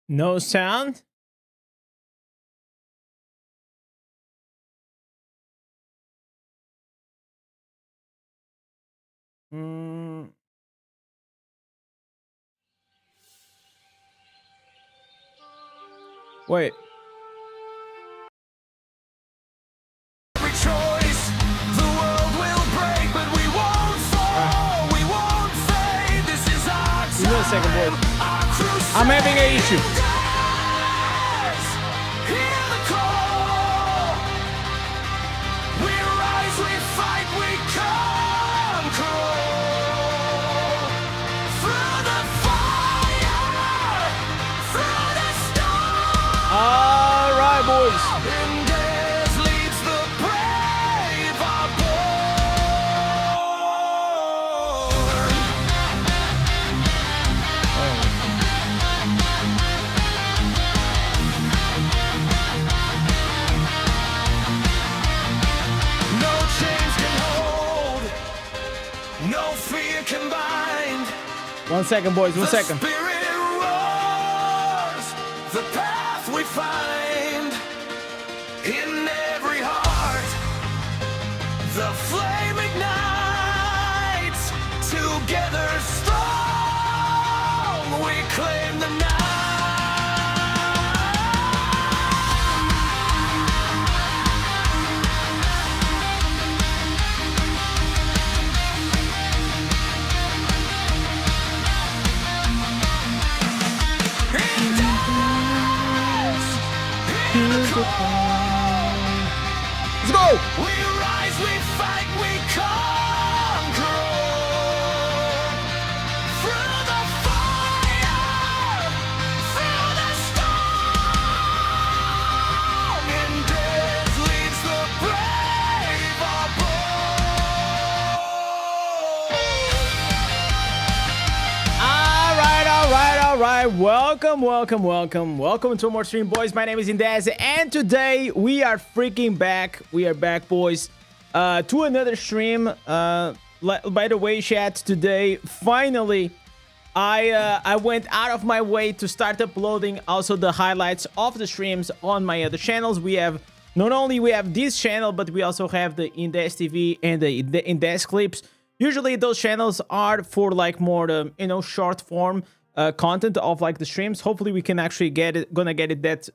No sound? Mm. Wait. Every choice, the world will break, but we won't fall, we won't fade. This is our time. Give me a second, boys. Our crusade. I'm having an issue. Indez, hear the call. We rise, we fight, we conquer. Through the fire, through the storm. All right, boys. Indez leads the brave are born. No chains can hold, no fear can bind. 1 second, boys. 1 The second. spirit roars, the path we find in every heart. The flame ignites, together strong, we claim the night. Let's go. We rise, we fight, we conquer. Through the fire, through the storm. Indez leads the brave are born. All right. Welcome to more stream, boys. My name is Indez, and today we are freaking back. We are back, boys, to another stream. By the way, chat, today, finally, I went out of my way to start uploading also the highlights of the streams on my other channels. We have, not only we have this channel, but we also have the Indez TV and the Indez clips. Usually those channels are for like more, short form content of like the streams. Hopefully we can actually gonna get it that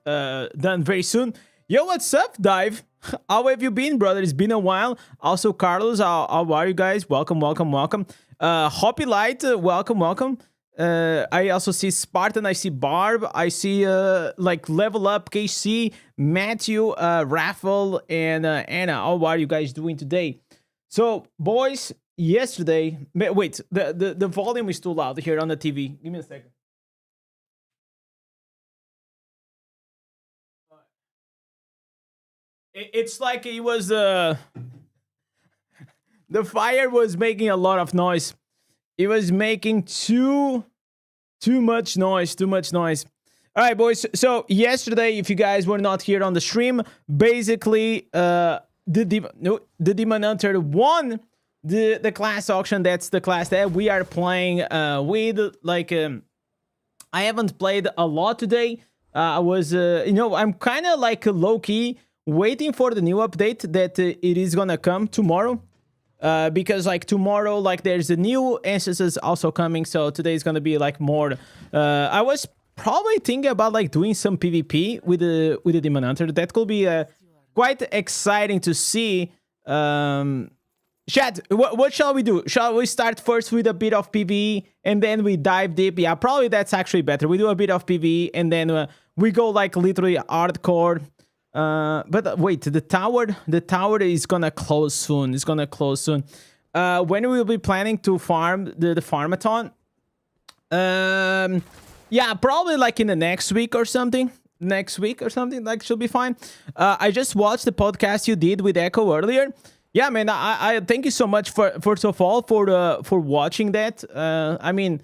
done very soon. Yo, what's up, Dive? How have you been, brother? It's been a while. Also, Carlos, how are you guys? Welcome. Hoppy Light, welcome. I also see Spartan, I see Barb, I see like Level Up, KC, Matthew, Raffle, and Anna. How are you guys doing today? So, boys, yesterday, wait, the volume is too loud here on the TV. Give me a second. It's like it was the fire was making a lot of noise. It was making too much noise. All right, boys. So yesterday, if you guys were not here on the stream, basically, the Demon Hunter won the class auction. That's the class that we are playing with. Like, I haven't played a lot today. I was, I'm kind of like low key waiting for the new update that it is gonna come tomorrow. Because like tomorrow, like there's a new instances also coming. So today is gonna be like more. I was probably thinking about like doing some PvP with the Demon Hunter. That could be quite exciting to see. Chat, what shall we do? Shall we start first with a bit of PvE and then we dive deep? Yeah, probably that's actually better. We do a bit of PvE and then we go like literally hardcore. But wait, the tower is gonna close soon. When we will be planning to farm the farmathon? Yeah, probably like in the next week or something. Like should be fine. I just watched the podcast you did with Echo earlier. Yeah, man, I thank you so much first of all for watching that. I mean,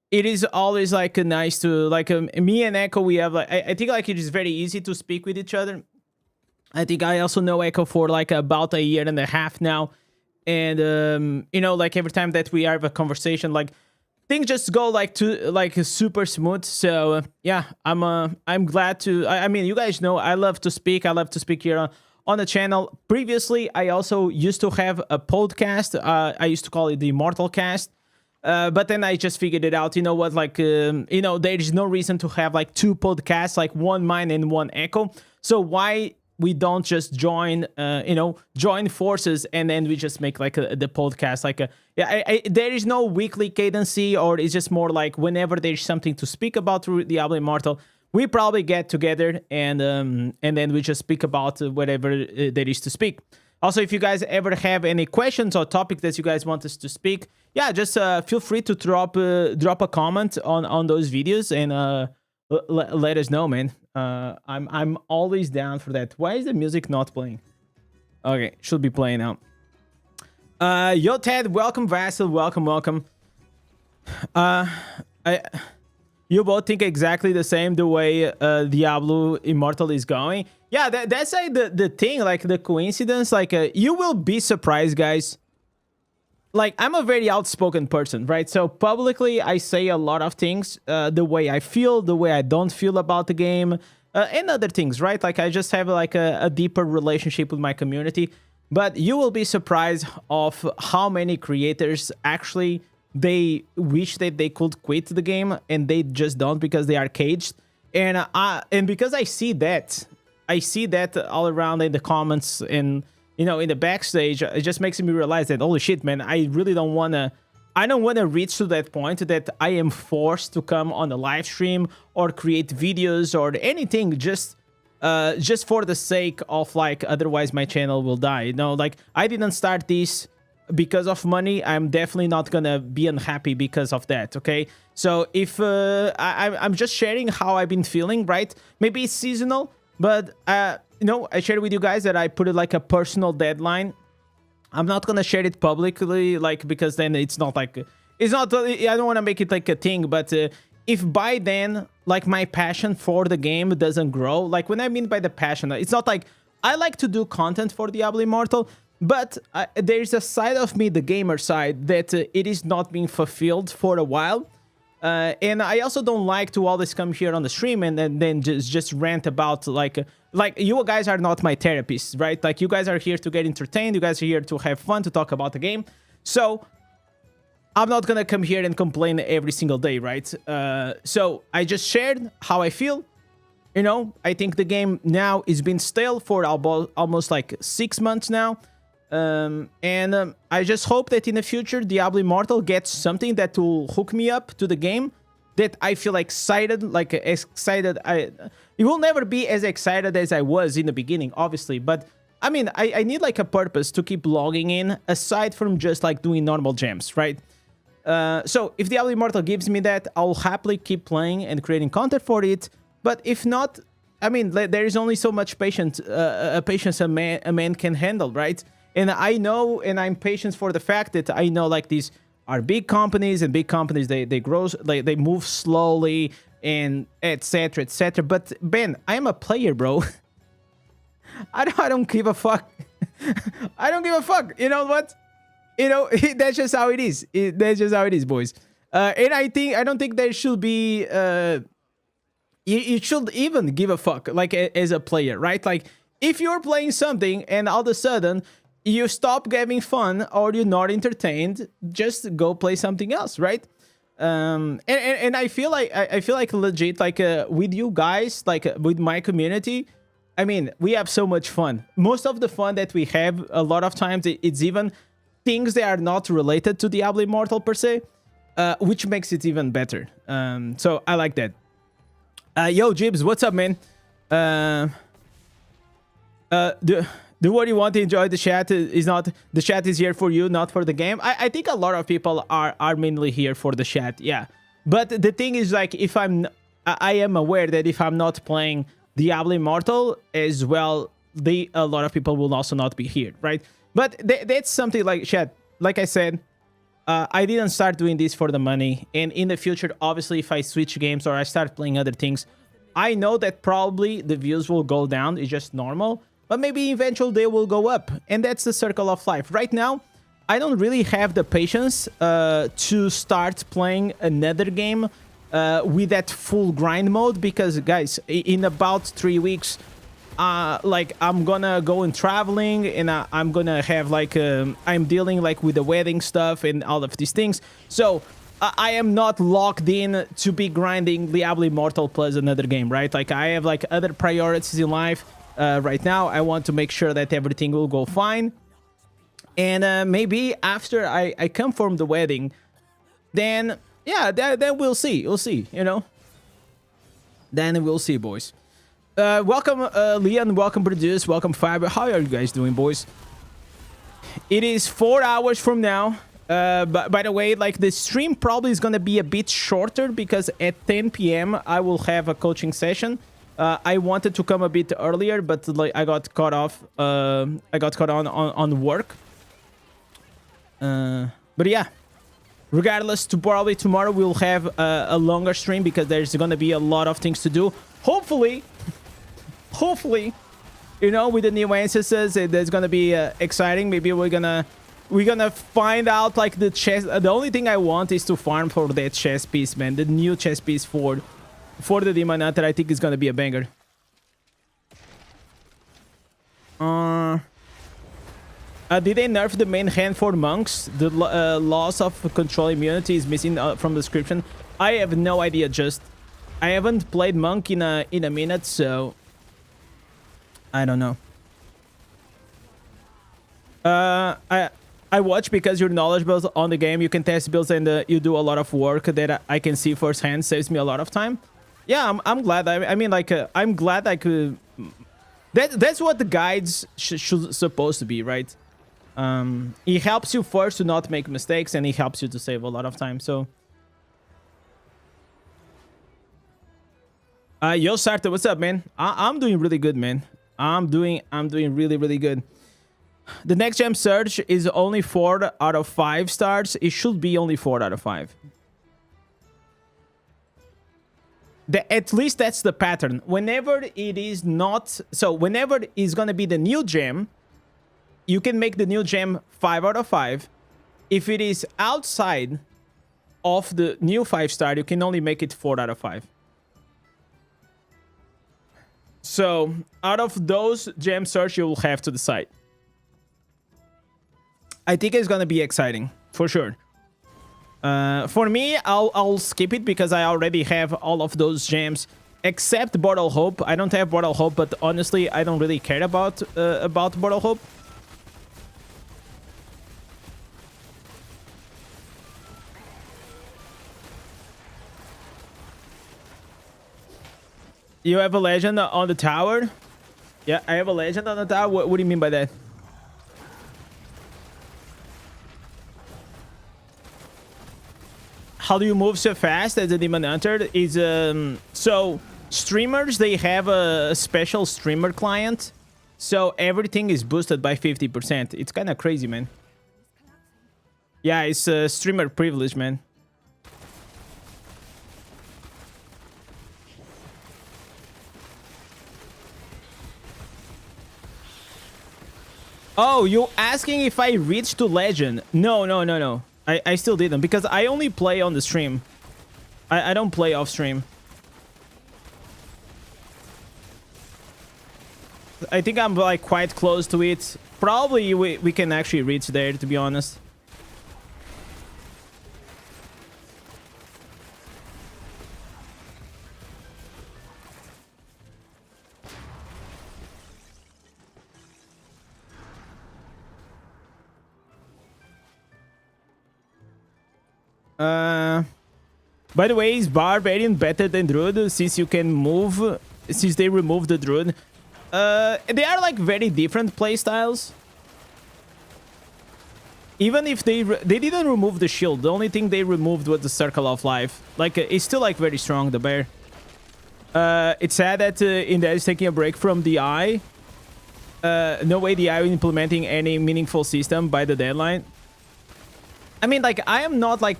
it is always like nice to like me and Echo. We have like I think like it is very easy to speak with each other. I think I also know Echo for like about a year and a half now, and like every time that we have a conversation, like things just go like super smooth. So yeah, I'm glad to. I mean, you guys know I love to speak. I love to speak here on the channel. Previously, I also used to have a podcast. I used to call it the Immortal cast. But then I just figured it out. You know what? Like, you know, there is no reason to have like two podcasts, like one mine and one echo. So why we don't just join, you know, join forces and then we just make like the podcast like a there is no weekly cadency, or it's just more like whenever there's something to speak about through Diablo Immortal, we probably get together and then we just speak about whatever there is to speak. Also, if you guys ever have any questions or topics that you guys want us to speak, yeah, just feel free to drop a comment on those videos and let us know, man. I'm always down for that. Why is the music not playing? Okay, should be playing now. Yo, Ted, welcome, Vassal, welcome. You both think exactly the same the way Diablo Immortal is going. Yeah, that's like the thing, like the coincidence. Like you will be surprised, guys. Like, I'm a very outspoken person, right? So publicly, I say a lot of things, the way I feel, the way I don't feel about the game, and other things, right? Like, I just have like a deeper relationship with my community. But you will be surprised of how many creators actually, they wish that they could quit the game and they just don't because they are caged. And because I see that all around in the comments and, you know, in the backstage, it just makes me realize that, holy shit, man, I really don't want to... I don't want to reach to that point that I am forced to come on a live stream or create videos or anything just for the sake of, like, otherwise my channel will die. You know, like, I didn't start this because of money. I'm definitely not going to be unhappy because of that, okay? So if I'm just sharing how I've been feeling, right? Maybe it's seasonal, but... you know, I shared with you guys that I put it like a personal deadline. I'm not gonna share it publicly, like, because then it's not like... It's not... I don't want to make it like a thing, but if by then, like, my passion for the game doesn't grow... Like, when I mean by the passion, it's not like... I like to do content for Diablo Immortal, but there's a side of me, the gamer side, that it is not being fulfilled for a while. And I also don't like to always come here on the stream and then just rant about like you guys are not my therapists, right? Like, you guys are here to get entertained, you guys are here to have fun, to talk about the game. So I'm not gonna come here and complain every single day, right? So I just shared how I feel. You know, I think the game now is been stale for almost like 6 months now. I just hope that in the future Diablo Immortal gets something that will hook me up to the game, that I feel excited, like excited. It will never be as excited as I was in the beginning, obviously, but I mean, I need like a purpose to keep logging in aside from just like doing normal gems, right? So if Diablo Immortal gives me that, I'll happily keep playing and creating content for it. But if not, I mean, there is only so much patience a man can handle, right? And I know, and I'm patient for the fact that I know, like, these are big companies, and big companies, they grow, like, they move slowly, and etc, etc. But Ben, I'm a player, bro. I don't give a fuck. I don't give a fuck. You know what? You know, that's just how it is. That's just how it is, boys. And I don't think there should be... you should even give a fuck, like, as a player, right? Like, if you're playing something and all of a sudden you stop having fun or you're not entertained, just go play something else, right? And I feel like legit, like, with you guys, like, with my community, I mean, we have so much fun. Most of the fun that we have, a lot of times, it's even things that are not related to Diablo Immortal per se, which makes it even better. So I like that. Yo, Jibs, what's up, man? Do what you want to enjoy the chat. Is not the chat is here for you, not for the game. I think a lot of people are mainly here for the chat, yeah. But the thing is, like, if I am aware that if I'm not playing Diablo Immortal as well, a lot of people will also not be here, right? But that's something like, chat, like I said, I didn't start doing this for the money. And in the future, obviously, if I switch games or I start playing other things, I know that probably the views will go down. It's just normal. But maybe eventually they will go up. And that's the circle of life. Right now, I don't really have the patience to start playing another game with that full grind mode, because guys, in about 3 weeks, like I'm gonna go and traveling, and I'm gonna have like I'm dealing like with the wedding stuff and all of these things. So I am not locked in to be grinding Diablo Immortal plus another game, right? Like I have like other priorities in life right now. I want to make sure that everything will go fine. And maybe after I come from the wedding, then yeah, then we'll see. We'll see, you know. Then we'll see, boys. Welcome, Leon. Welcome, Produce. Welcome, Fiber. How are you guys doing, boys? It is 4 hours from now. But by the way, like the stream probably is gonna be a bit shorter because at 10 p.m. I will have a coaching session. I wanted to come a bit earlier, but like I got caught off. I got caught on work. But yeah, regardless, probably tomorrow we'll have a longer stream because there's gonna be a lot of things to do. Hopefully, you know, with the new ancestors, there's gonna be exciting. Maybe we're gonna find out like the chest. The only thing I want is to farm for that chest piece, man. The new chest piece for the Demon Hunter, I think is gonna be a banger. Did they nerf the main hand for monks? The loss of control immunity is missing from the description. I have no idea. Just I haven't played monk in a minute, so I don't know. I watch because you're knowledgeable on the game. You can test builds and you do a lot of work that I can see firsthand. Saves me a lot of time. Yeah, I'm glad. I mean, like, I'm glad I could. That's what the guides should supposed to be, right? It helps you first to not make mistakes, and it helps you to save a lot of time. So, yo, Sartre, what's up, man? I'm doing really good, man. I'm doing really good. The next gem search is only 4 out of 5 stars. It should be only 4 out of 5. At least that's the pattern. Whenever it is not... So, whenever it's going to be the new gem, you can make the new gem 5 out of 5. If it is outside of the new 5-star, you can only make it 4 out of 5. So, out of those gem search, you will have to decide. I think it's gonna be exciting, for sure. For me, I'll skip it because I already have all of those gems, except Bottle Hope. I don't have Bottle Hope, but honestly, I don't really care about Bottle Hope. You have a legend on the tower? Yeah, I have a legend on the tower. What do you mean by that? How do you move so fast as a Demon Hunter? Is so streamers, they have a special streamer client, so everything is boosted by 50%. It's kind of crazy, man. Yeah, it's a streamer privilege, man. Oh, you asking if I reached to legend? No. I still didn't, because I only play on the stream. I don't play off stream. I think I'm like quite close to it. Probably we can actually reach there, to be honest. By the way, is Barbarian better than Druid since you can move, since they removed the Druid? They are like very different playstyles. Even if they didn't remove the shield, the only thing they removed was the Circle of Life. Like, it's still like very strong, the bear. It's sad that Indez is taking a break from DI. No way DI is implementing any meaningful system by the deadline. I mean, like, I am not like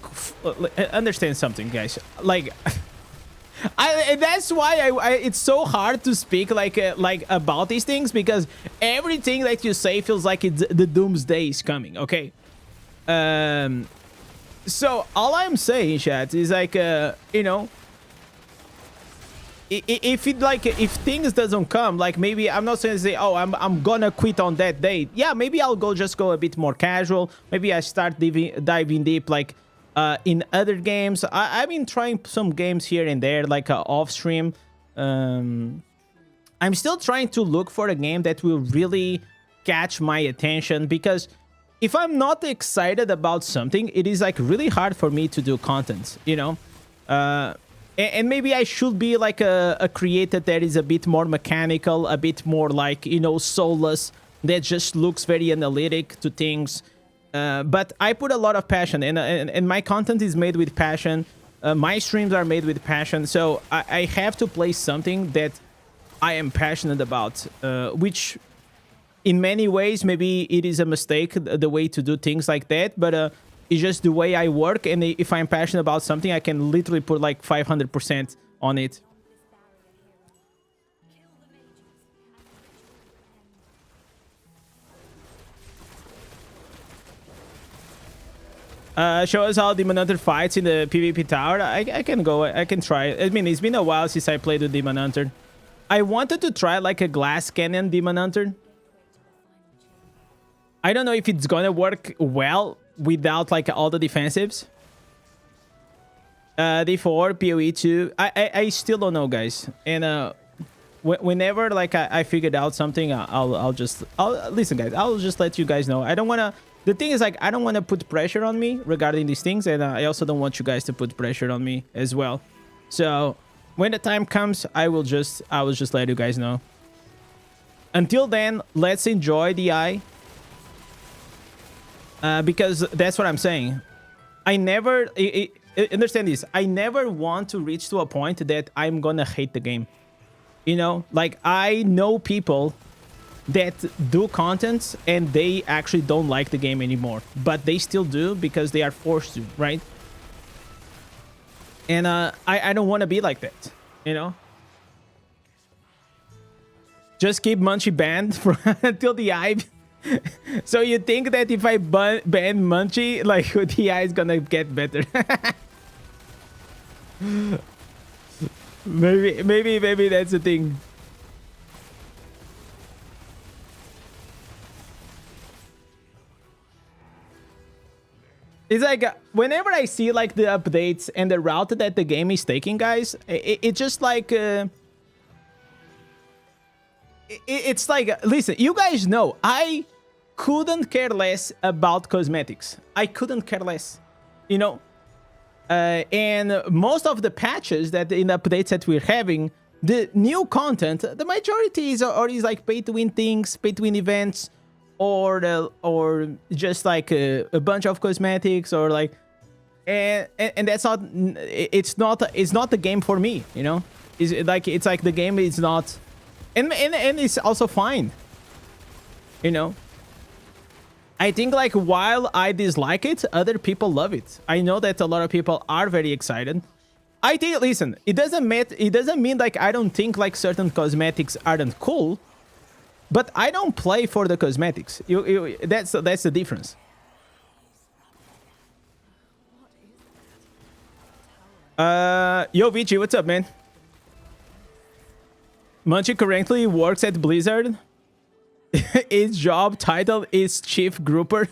understand something, guys. Like, that's why it's so hard to speak like about these things, because everything that you say feels like the doomsday is coming. Okay, So all I'm saying, chat, is like, you know, if it like if things doesn't come, like maybe I'm not saying to say, oh, I'm gonna quit on that day. Yeah, maybe I'll just go a bit more casual. Maybe I start diving deep, like in other games. I've been trying some games here and there, like off stream. I'm still trying to look for a game that will really catch my attention, because if I'm not excited about something, it is like really hard for me to do content, you know. And maybe I should be like a creator that is a bit more mechanical, a bit more like, you know, soulless, that just looks very analytic to things. But I put a lot of passion, and my content is made with passion. My streams are made with passion. So I have to play something that I am passionate about, which in many ways, maybe it is a mistake, the way to do things like that. But it's just the way I work, and if I'm passionate about something, I can literally put like 500% on it. Show us how Demon Hunter fights in the PvP tower. I can go, I can try. I mean, it's been a while since I played with Demon Hunter. I wanted to try like a glass cannon Demon Hunter. I don't know if it's gonna work well without like all the defensives. D4, PoE 2. I still don't know, guys. And whenever like I figured out something, I'll listen, guys. I'll just let you guys know. I don't wanna. The thing is, like, I don't want to put pressure on me regarding these things, and I also don't want you guys to put pressure on me as well. So when the time comes, I will just let you guys know. Until then, let's enjoy the eye. Because that's what I'm saying. I never... understand this. I never want to reach to a point that I'm gonna hate the game. You know? Like, I know people that do content and they actually don't like the game anymore. But they still do because they are forced to, right? And I don't want to be like that. You know? Just keep Munchie banned for until the eye... So you think that if I ban Munchie, like the eye is gonna get better? maybe that's the thing. It's like whenever I see like the updates and the route that the game is taking, guys, it just like it's like, listen, you guys know I couldn't care less about cosmetics. I couldn't care less, you know. And most of the patches that in the updates that we're having, the new content, the majority is like pay to win things, pay to win events, or just like a bunch of cosmetics, or like, and that's not, it's not the game for me, you know. It's like the game is not. And it's also fine, you know. I think like while I dislike it, other people love it. I know that a lot of people are very excited. I think, listen, it doesn't mean like I don't think like certain cosmetics aren't cool, but I don't play for the cosmetics. That's the difference. Yo, Vici, what's up, man? Munchie currently works at Blizzard. His job title is Chief Grouper.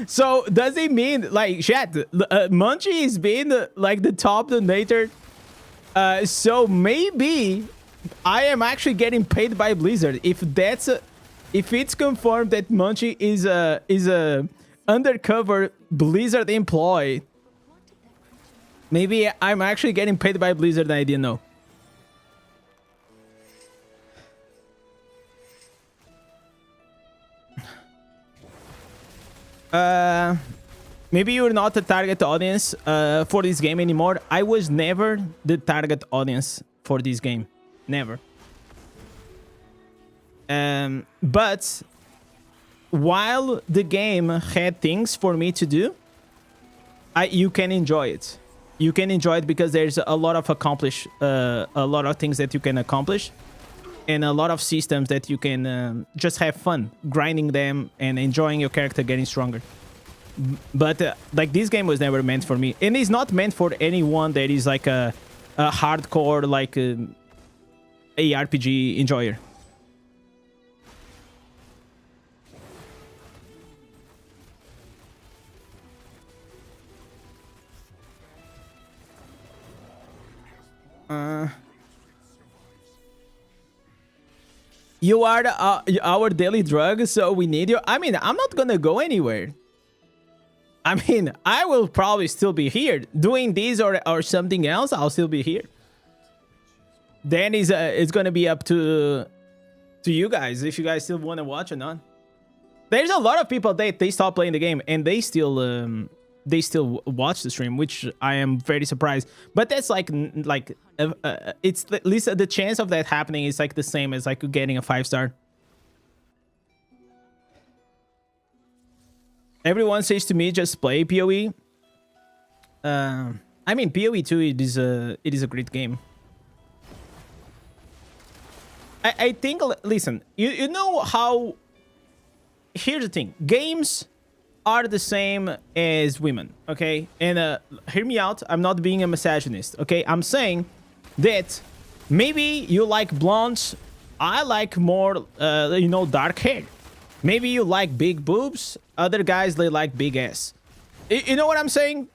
So does it mean, like, chat, Munchie is being like the top donator? So maybe I am actually getting paid by Blizzard. If it's confirmed that Munchie is a undercover Blizzard employee, maybe I'm actually getting paid by Blizzard and I didn't know. Maybe you're not the target audience for this game anymore. I was never the target audience for this game. Never. But while the game had things for me to do, you can enjoy it. You can enjoy it because there's a lot of a lot of things that you can accomplish. and a lot of systems that you can just have fun grinding them and enjoying your character getting stronger. But like this game was never meant for me, and it's not meant for anyone that is like a hardcore like ARPG enjoyer. You are our daily drug, so we need you. I mean, I'm not gonna go anywhere. I mean, I will probably still be here doing this or something else. I'll still be here. Then it's gonna be up to you guys if you guys still want to watch or not. There's a lot of people that they stop playing the game and they still watch the stream, which I am very surprised. But that's it's at least the chance of that happening is like the same as like getting a 5-star. Everyone says to me, just play PoE. I mean, PoE 2 it is a great game. I think, listen, you know how. Here's the thing, games are the same as women, okay? And hear me out, I'm not being a misogynist, okay? I'm saying that maybe you like blondes, I like more, dark hair. Maybe you like big boobs, other guys, they like big ass. You know what I'm saying?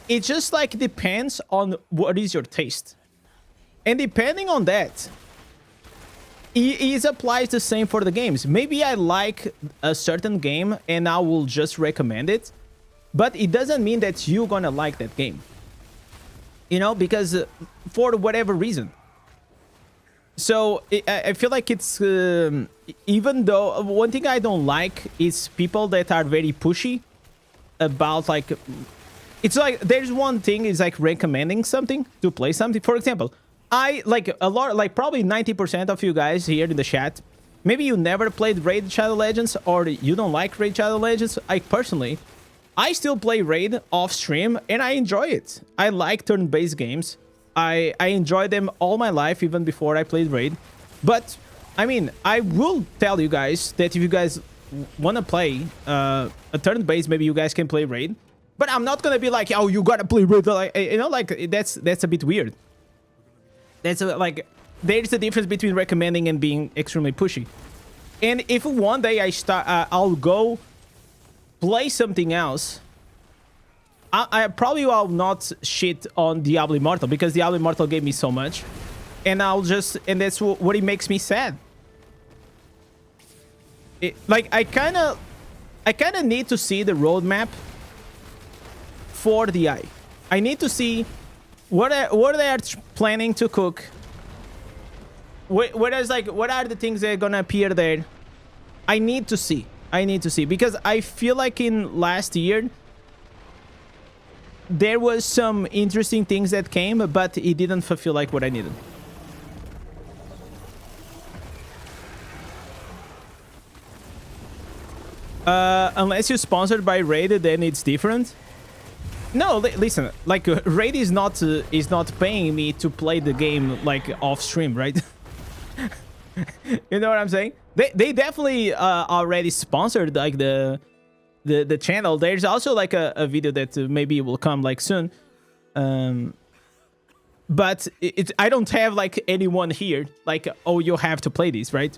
It just like depends on what is your taste. And depending on that, it applies the same for the games. Maybe I like a certain game and I will just recommend it, but it doesn't mean that you're gonna like that game. You know, because for whatever reason. So I feel like it's even though one thing I don't like is people that are very pushy about like, it's like there's one thing is like recommending something to play something. For example, I like a lot, like probably 90% of you guys here in the chat, maybe you never played Raid Shadow Legends or you don't like Raid Shadow Legends. I personally, I still play Raid off stream and I enjoy it. I like turn-based games. I enjoyed them all my life, even before I played Raid. But I mean, I will tell you guys that if you guys want to play a turn-based, maybe you guys can play Raid. But I'm not gonna be like, oh, you gotta play Raid. Like, you know, like that's a bit weird. That's like, there's a difference between recommending and being extremely pushy. And if one day I'll go play something else, I probably will not shit on Diablo Immortal because Diablo Immortal gave me so much, and and that's what it makes me sad. Like I kind of need to see the roadmap for the eye. I need to see what they are planning to cook. What are the things that are gonna appear there? I need to see because I feel like in last year there was some interesting things that came, but it didn't fulfill like what I needed. Unless you're sponsored by Raid, then it's different. No, listen, like Raid is not paying me to play the game like off stream, right? You know what I'm saying? They definitely already sponsored like the channel. There's also like a video that maybe will come like soon, but I don't have like anyone here like, oh, you have to play this, right?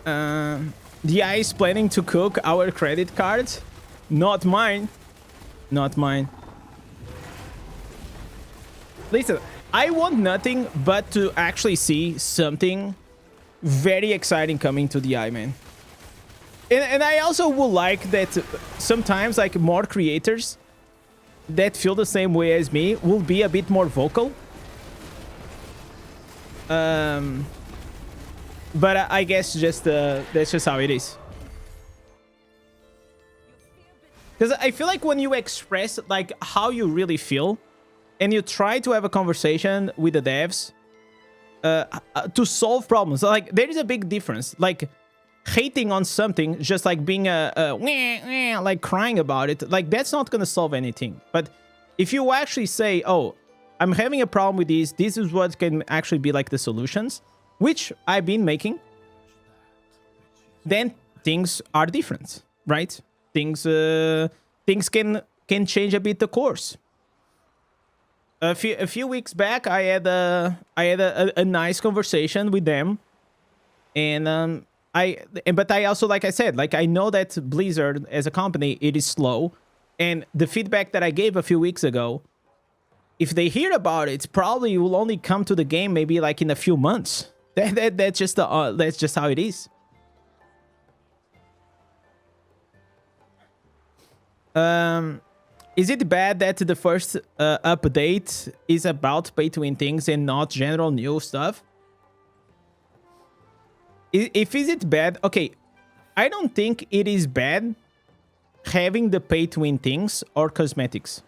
The AI is planning to cook our credit cards. Not mine. Not mine. Listen, I want nothing but to actually see something very exciting coming to the eye, man. And I also would like that sometimes like more creators that feel the same way as me will be a bit more vocal. But I guess just that's just how it is. Because I feel like when you express like how you really feel and you try to have a conversation with the devs to solve problems, like there is a big difference. Like hating on something, just like being like crying about it, like that's not gonna solve anything. But if you actually say, oh, I'm having a problem with these. This is what can actually be like the solutions, which I've been making. Then things are different, right? Things can change a bit the course. A few weeks back, I had a nice conversation with them, and but I also, like I said, like I know that Blizzard as a company, it is slow, and the feedback that I gave a few weeks ago, if they hear about it, probably will only come to the game maybe like in a few months. That's just how it is. Is it bad that the first update is about pay-to-win things and not general new stuff? If is it bad? Okay, I don't think it is bad having the pay-to-win things or cosmetics.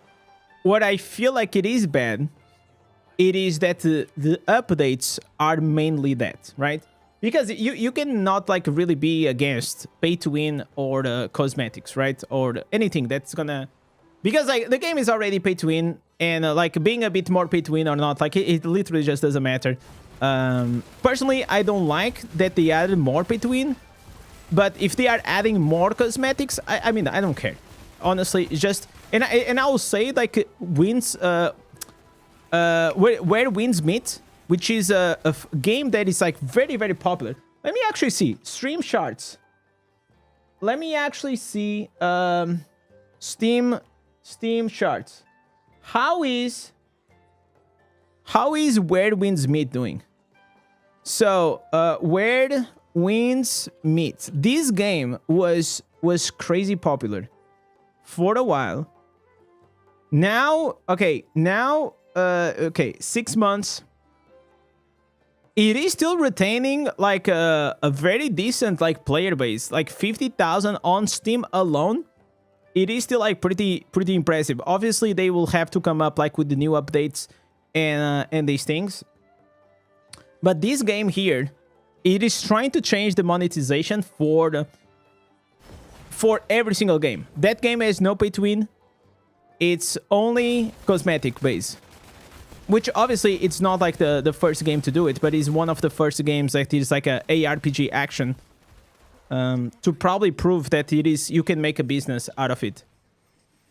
What I feel like it is bad, it is that the updates are mainly that, right? Because you cannot like really be against pay-to-win or the cosmetics, right? Or anything that's gonna... Because like the game is already pay-to-win, and like being a bit more pay-to-win or not, like it literally just doesn't matter. Personally, I don't like that they added more pay-to-win, but if they are adding more cosmetics, I mean, I don't care. Honestly, it's just... And I will say, like, wins... where wins meet, which is a game that is, like, very, very popular. Let me actually see. Stream charts. Let me actually see Steam charts. How is Where Wins Meet doing? So, Where Wins Meet. This game was crazy popular for a while. Now, okay, 6 months. It is still retaining like a very decent like player base, like 50,000 on Steam alone. It is still like pretty impressive. Obviously, they will have to come up like with the new updates and these things. But this game here, it is trying to change the monetization for every single game. That game has no pay to win. It's only cosmetic base. Which obviously it's not like the first game to do it, but it's one of the first games that is like a ARPG action. To probably prove that it is, you can make a business out of it.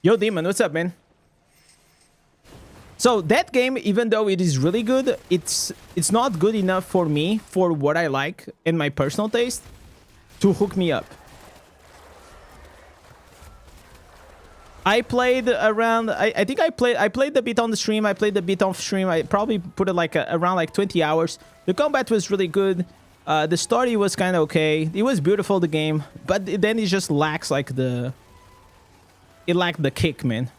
Yo, Demon, what's up, man? So that game, even though it is really good, it's not good enough for me, for what I like and my personal taste, to hook me up. I played around, I think I played a bit on the stream, I played a bit off stream, I probably put it like around like 20 hours. The combat was really good, the story was kind of okay, it was beautiful, the game, but then it just lacks like it lacked the kick, man.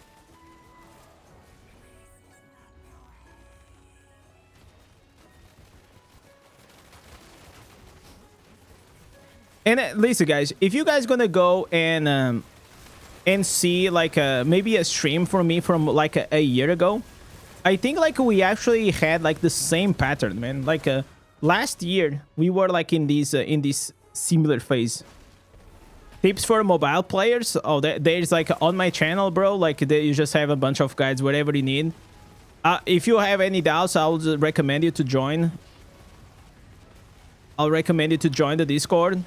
And listen, guys, if you guys gonna go and see like maybe a stream from me from like a year ago, I think like we actually had like the same pattern, man. Like last year we were like in this similar phase. Tips for mobile players. Oh, there's like on my channel, bro, like you just have a bunch of guides, whatever you need. If you have any doubts, I would recommend you to join. I'll recommend you to join the Discord.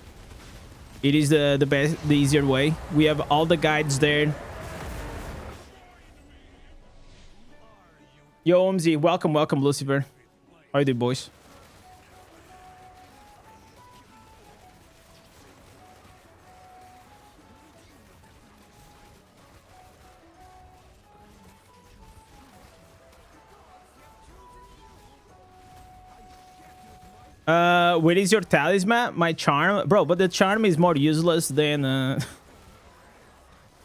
It is the best, the easier way. We have all the guides there. Yo, OMZ, welcome, Lucifer. How you doing, boys? What is your talisman? My charm? Bro, but the charm is more useless than...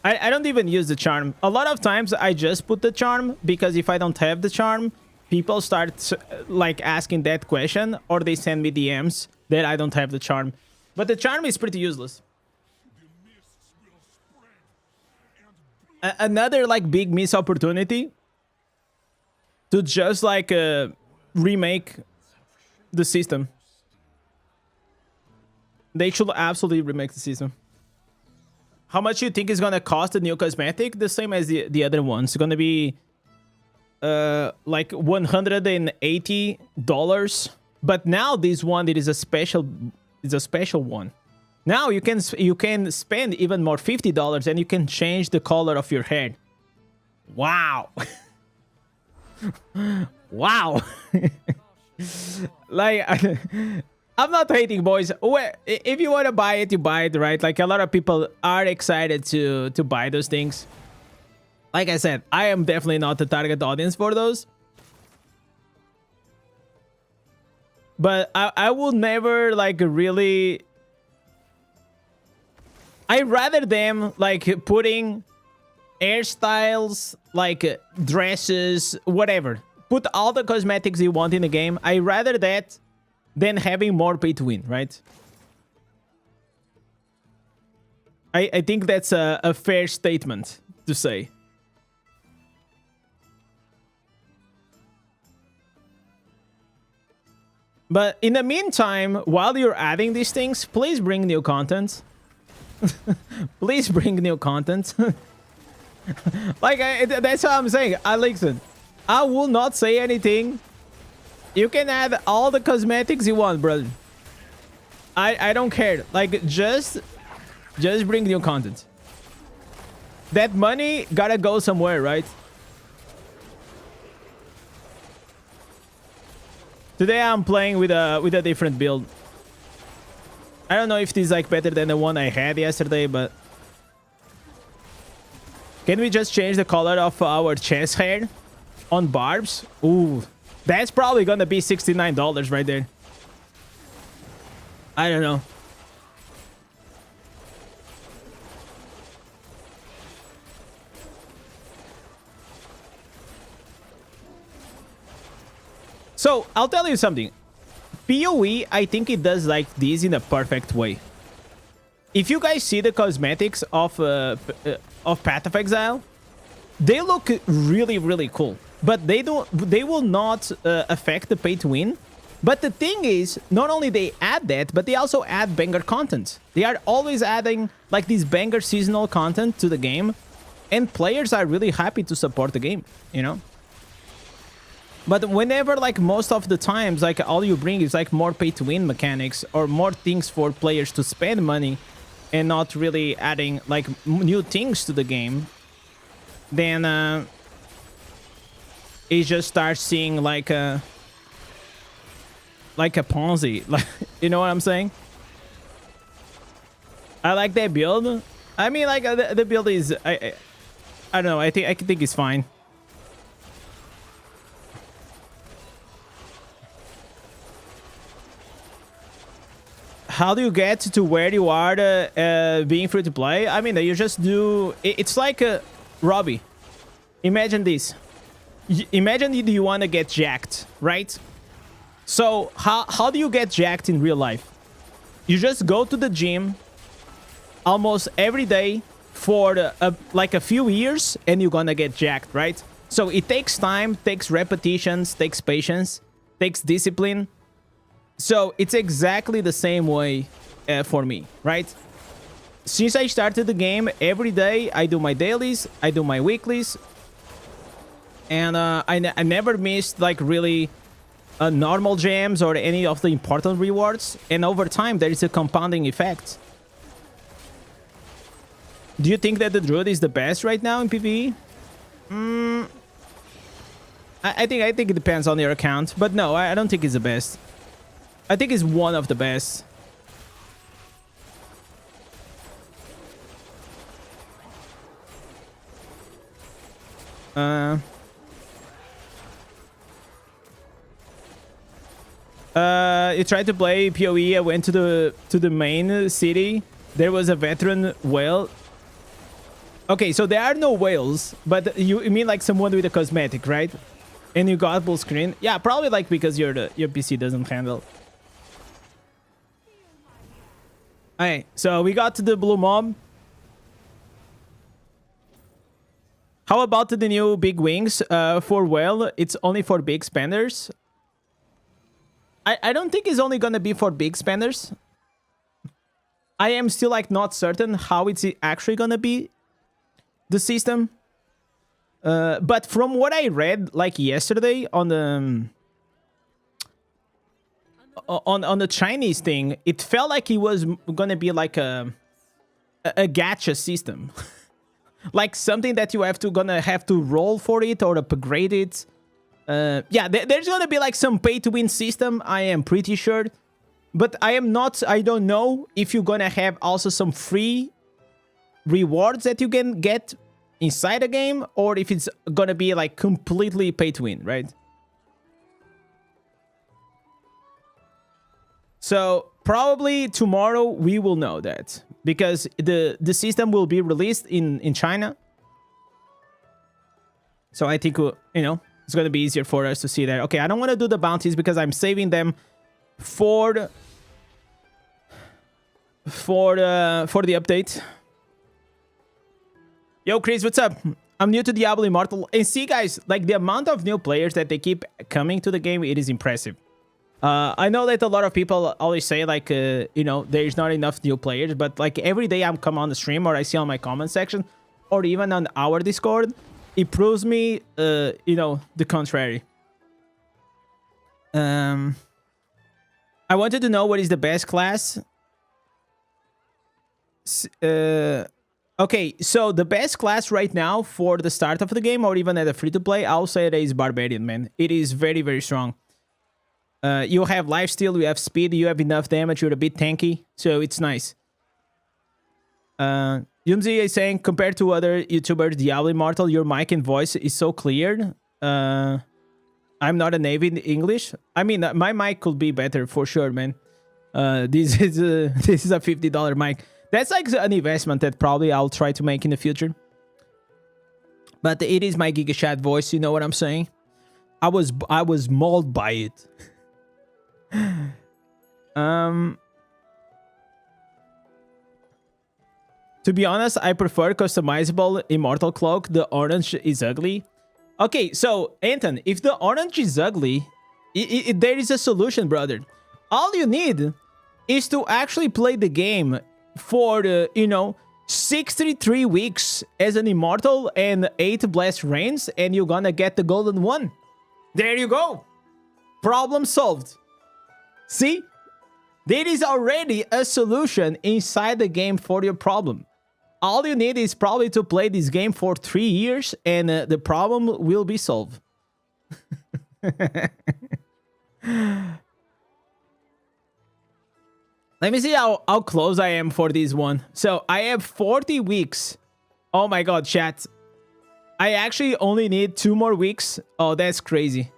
I don't even use the charm. A lot of times I just put the charm, because if I don't have the charm, people start like asking that question, or they send me DMs that I don't have the charm. But the charm is pretty useless. Another like big miss opportunity to just like remake the system. They should absolutely remake the system. How much you think is gonna cost the new cosmetic? The same as the other ones. It's gonna be like $180, but now this one, it is a special one. Now you can spend even more $50 and you can change the color of your hair. Wow. Wow. Like, I'm not hating, boys. If you want to buy it, you buy it, right? Like, a lot of people are excited to buy those things. Like I said, I am definitely not the target audience for those. But I will never, like, really... I'd rather them, like, putting hairstyles, like, dresses, whatever. Put all the cosmetics you want in the game. I'd rather that than having more pay to win, right? I think that's a fair statement to say. But in the meantime, while you're adding these things, please bring new content. Please bring new content. Like, that's what I'm saying. Listen, I will not say anything. You can add all the cosmetics you want, brother. I don't care. Like, just bring new content. That money gotta go somewhere, right? Today I'm playing with a different build. I don't know if this is, like, better than the one I had yesterday, but... Can we just change the color of our chest hair on barbs? Ooh, that's probably gonna be $69 right there. I don't know. So, I'll tell you something. PoE, I think it does, like, this in a perfect way. If you guys see the cosmetics of Path of Exile, they look really, really cool. But they will not affect the pay to win. But the thing is, not only they add that, but they also add banger content. They are always adding, like, this banger seasonal content to the game. And players are really happy to support the game, you know? But whenever, like, most of the times, like, all you bring is, like, more pay-to-win mechanics or more things for players to spend money and not really adding, like, new things to the game, then it just starts seeing like a Ponzi. Like, you know what I'm saying? I like that build. I mean, like, the build is... I don't know. I think it's fine. How do you get to where you are being free to play? I mean, you just do... It's like Robbie. Imagine this. Imagine you want to get jacked, right? So how do you get jacked in real life? You just go to the gym almost every day for like a few years and you're gonna get jacked, right? So it takes time, takes repetitions, takes patience, takes discipline. So it's exactly the same way for me, right? Since I started the game, every day I do my dailies, I do my weeklies, and I never missed, like, really normal gems or any of the important rewards. And over time, there is a compounding effect. Do you think that the Druid is the best right now in PvE? I think it depends on your account, but no, I don't think it's the best. I think it's one of the best. You tried to play PoE. I went to the main city. There was a veteran whale. Okay, so there are no whales, but you mean like someone with a cosmetic, right? And you got full screen. Yeah, probably like because your PC doesn't handle. Alright, so we got to the blue mob. How about the new big wings for whale? It's only for big spenders. I don't think it's only gonna be for big spenders. I am still, like, not certain how it's actually gonna be the system. But from what I read, like yesterday on the on the Chinese thing, it felt like it was gonna be like a gacha system, like something that you gonna have to roll for it or upgrade it. Yeah, there's gonna be like some pay to win system. I am pretty sure, but I don't know if you're gonna have also some free rewards that you can get inside the game, or if it's gonna be like completely pay to win, right? So probably tomorrow we will know that, because the system will be released in China. So I think, you know, it's gonna be easier for us to see that. Okay, I don't want to do the bounties because I'm saving them for the update. Yo, Chris, what's up? I'm new to Diablo Immortal, and see, guys, like the amount of new players that they keep coming to the game, it is impressive. I know that a lot of people always say, like, you know, there's not enough new players, but like every day I'm come on the stream, or I see on my comment section, or even on our Discord, it proves me, you know, the contrary. I wanted to know what is the best class. Okay, so the best class right now for the start of the game, or even at a free-to-play, I'll say it is Barbarian, man. It is very, very strong. You have lifesteal, you have speed, you have enough damage, you're a bit tanky, so it's nice. Yumzi is saying, compared to other YouTubers, Diablo Immortal, your mic and voice is so clear. I'm not a native in English. I mean, my mic could be better for sure, man. This is a $50 mic. That's like an investment that probably I'll try to make in the future. But it is my Giga Chat voice, you know what I'm saying? I was mauled by it. To be honest, I prefer customizable Immortal cloak. The orange is ugly. Okay, so Anton, if the orange is ugly, there is a solution, brother. All you need is to actually play the game for the, you know, 63 weeks as an Immortal and 8 blessed reigns, and you're gonna get the golden one. There you go. Problem solved. See? There is already a solution inside the game for your problem. All you need is probably to play this game for 3 years, and the problem will be solved. Let me see how close I am for this one. So I have 40 weeks. Oh my god, chat. I actually only need 2 more weeks. Oh, that's crazy.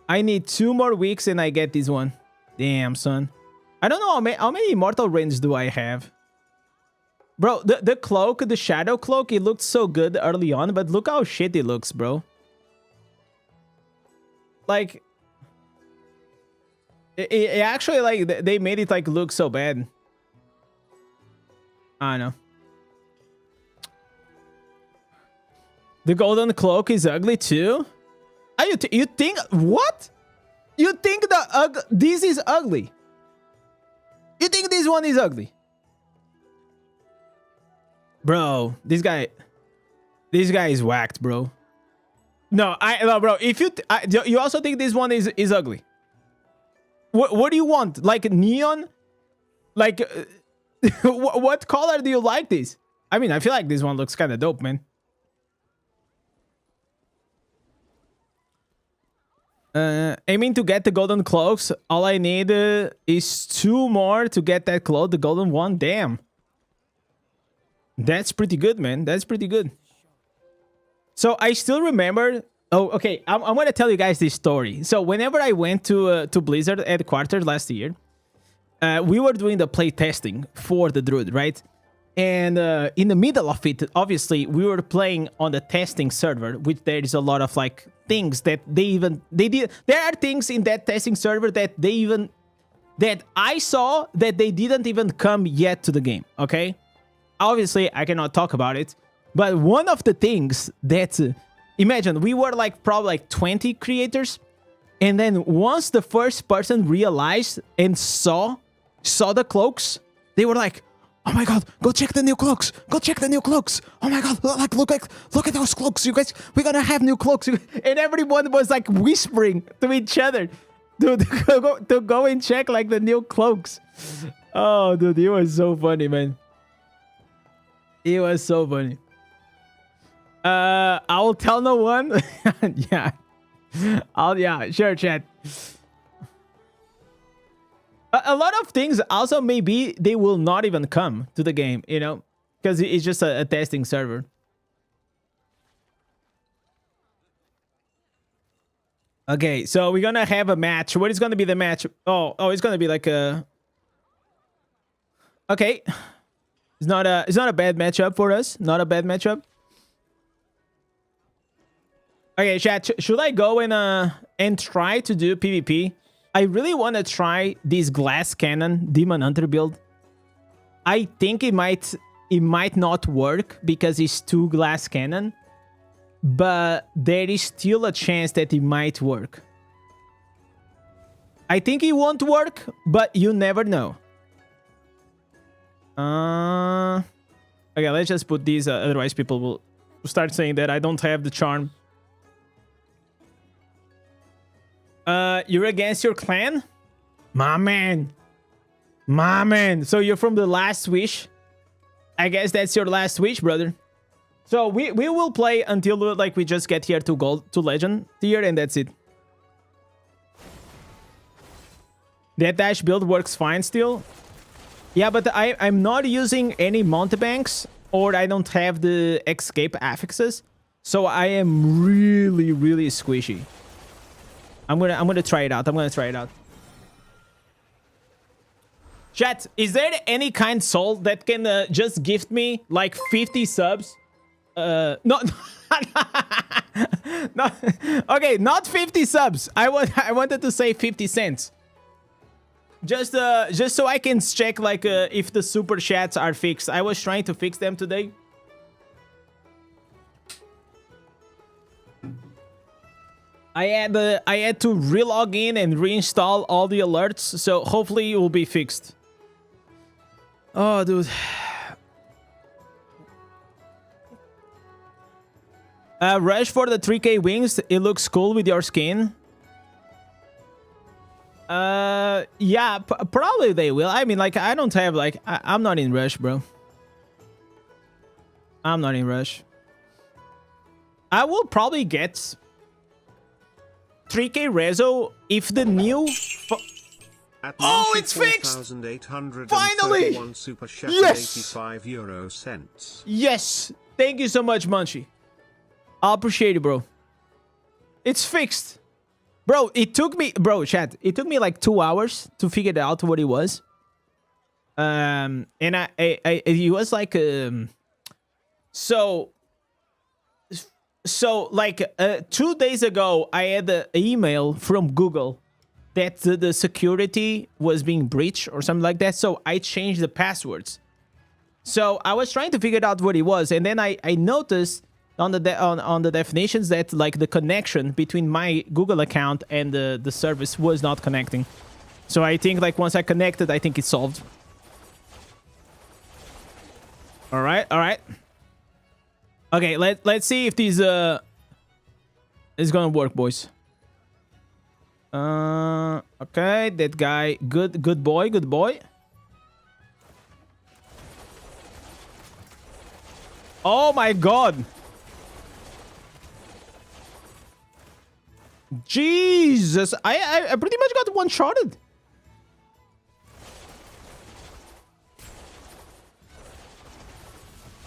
I need 2 more weeks and I get this one. Damn, son. I don't know how many Immortal reigns do I have. Bro, the cloak, the shadow cloak, it looked so good early on, but look how shit it looks, bro. Like, it actually, like, they made it, like, look so bad. I don't know. The golden cloak is ugly, too? You think... What? You think this is ugly? You think this one is ugly? Bro, this guy is whacked, bro. No, bro. If you also think this one is ugly. What do you want? Like neon? Like what color do you like this? I mean, I feel like this one looks kind of dope, man. Aiming to get the golden cloaks. All I need is 2 more to get that cloak, the golden one. Damn. That's pretty good, man. That's pretty good. So I still remember... Oh, okay. I'm going to tell you guys this story. So whenever I went to Blizzard headquarters last year, we were doing the play testing for the Druid, right? And in the middle of it, obviously, we were playing on the testing server, which there is a lot of like things that they did. There are things in that testing server that I saw that they didn't even come yet to the game. Okay, obviously I cannot talk about it, but one of the things that imagine we were like probably like 20 creators, and then once the first person realized and saw the cloaks, they were like, Oh my god, go check the new cloaks. Go check the new cloaks. Oh my god, look at those cloaks, you guys. We're gonna have new cloaks. And everyone was like whispering to each other to go and check like the new cloaks. Oh, dude, it was so funny, man. It was so funny. I will tell no one. Yeah. Yeah, sure, chat. A lot of things also maybe they will not even come to the game, you know, because it's just a testing server. Okay, so we're gonna have a match. What is gonna be the match? Oh, it's gonna be like a. Okay, it's not a bad matchup for us. Not a bad matchup. Okay, chat. Should I go and try to do PvP? I really want to try this glass cannon demon hunter build. I think it might not work because it's two glass cannon, but there is still a chance that it might work. I think it won't work, but you never know. Okay, let's just put these. Otherwise, people will start saying that I don't have the charm. You're against your clan? My man. My man. So you're from the last wish? I guess that's your last wish, brother. So we will play until like we just get here to gold, to legend tier, and that's it. That dash build works fine still. Yeah, but I'm not using any mountebanks, or I don't have the escape affixes. So I am really, really squishy. I'm gonna try it out. I'm gonna try it out. Chat, is there any kind soul that can just gift me like 50 subs? No, no. Okay, not 50 subs. I wanted to say 50 cents. Just so I can check like if the super chats are fixed. I was trying to fix them today. I had to re-log in and reinstall all the alerts, so hopefully it will be fixed. Oh, dude. Rush for the 3k wings. It looks cool with your skin. Yeah, probably they will. I mean, like, I don't have, like, I'm not in rush, bro. I'm not in rush. I will probably get 3k rezo if the new... Oh, it's fixed! Finally! Super Chef yes! 85 euro cents. Yes! Thank you so much, Munchie. I appreciate it, bro. It's fixed. Bro, it took me... Bro, chat. It took me like 2 hours to figure out what it was. And it was like... So, like, 2 days ago, I had an email from Google that the security was being breached or something like that. So I changed the passwords. So I was trying to figure out what it was, and then I noticed on the definitions that like the connection between my Google account and the service was not connecting. So I think like once I connected, I think it's solved. All right, all right. Okay, let's see if these is gonna work, boys. Okay, that guy, good boy, good boy. Oh my god. Jesus, I pretty much got one-shotted.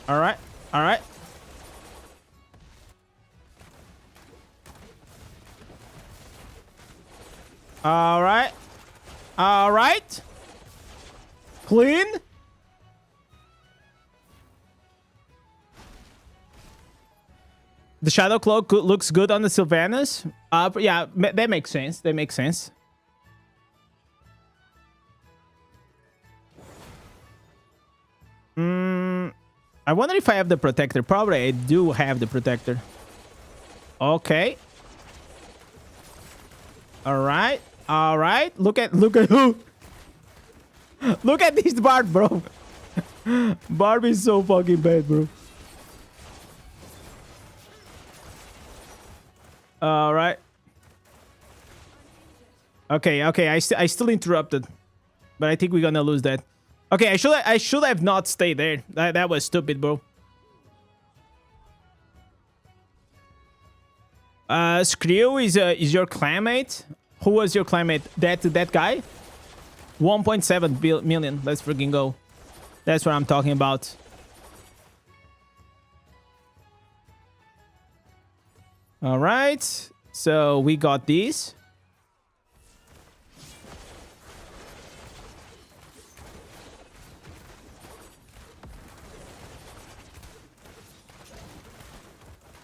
All right, all right. All right. All right. Clean. The Shadow Cloak looks good on the Sylvanas. Yeah, that makes sense. That makes sense. I wonder if I have the Protector. Probably I do have the Protector. Okay. All right. All right. Look at who. Look at this bard, bro. Barbie's so fucking bad, bro. All right. Okay, I still interrupted, but I think we're gonna lose that. Okay, I should have not stayed there. That was stupid, bro. Screw is your clanmate. Who was your clanmate? That guy. 1.7 million. Let's freaking go. That's what I'm talking about. All right. So we got these.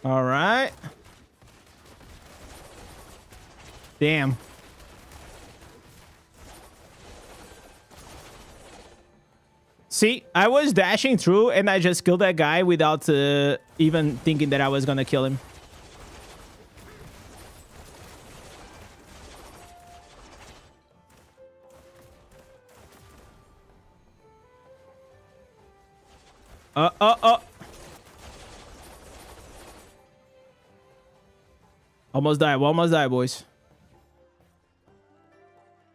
All right. Damn. See, I was dashing through and I just killed that guy without even thinking that I was gonna kill him. Almost die, boys.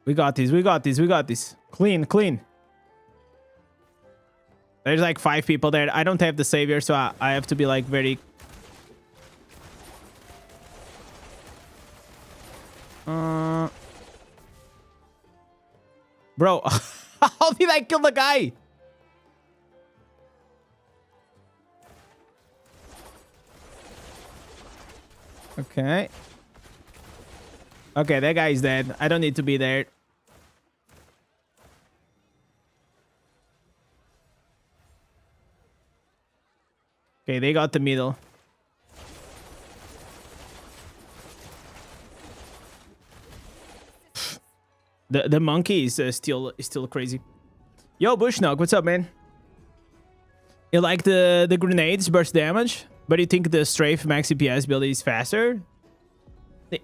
We got this. Clean. There's like 5 people there. I don't have the savior, so I have to be like very... Bro, how did I kill the guy? Okay. Okay, that guy is dead. I don't need to be there. Okay, they got the middle. The monkey is still crazy. Yo, Bushnug, what's up, man? You like the grenades burst damage, but you think the strafe max CPS build is faster?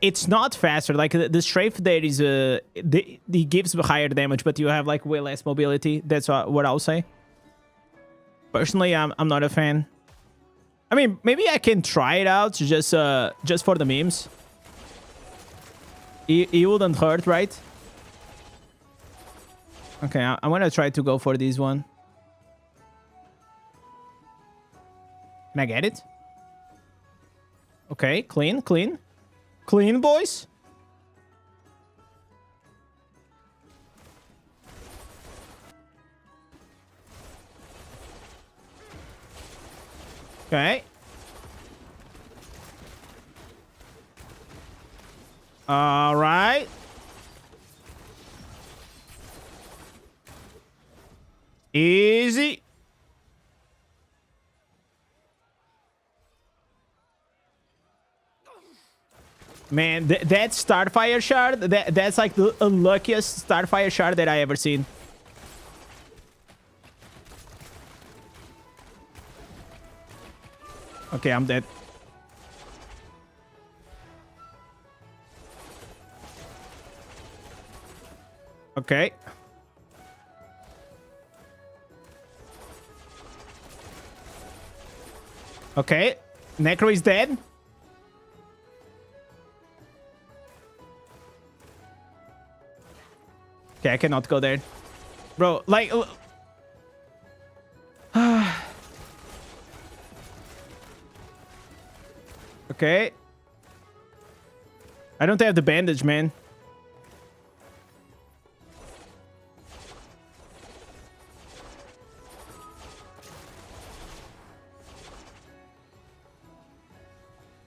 It's not faster. Like the strafe there is it gives higher damage, but you have like way less mobility. That's what I'll say. Personally, I'm not a fan. I mean, maybe I can try it out just for the memes. It wouldn't hurt, right? Okay, I'm gonna try to go for this one. Can I get it? Okay, clean. Clean, boys. Okay. All right. Easy. Man, that Starfire shard, that's like the unluckiest Starfire shard that I ever seen. Okay, I'm dead. Okay. Okay. Necro is dead. Okay, I cannot go there. Bro, like... Okay. I don't have the bandage, man.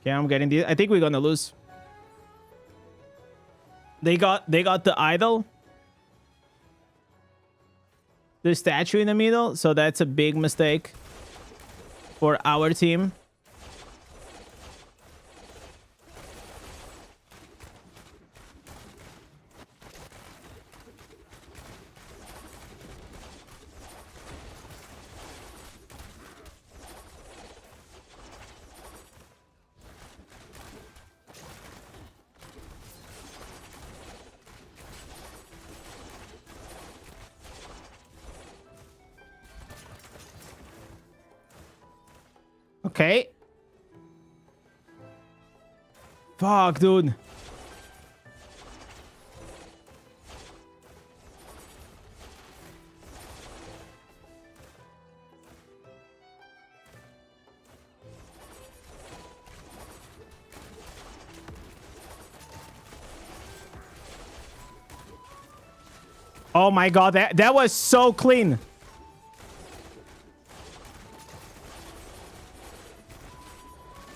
Okay, I'm getting the... I think we're gonna lose. They got the idol. The statue in the middle, so that's a big mistake for our team. Okay. Fuck, dude. Oh my god, that was so clean.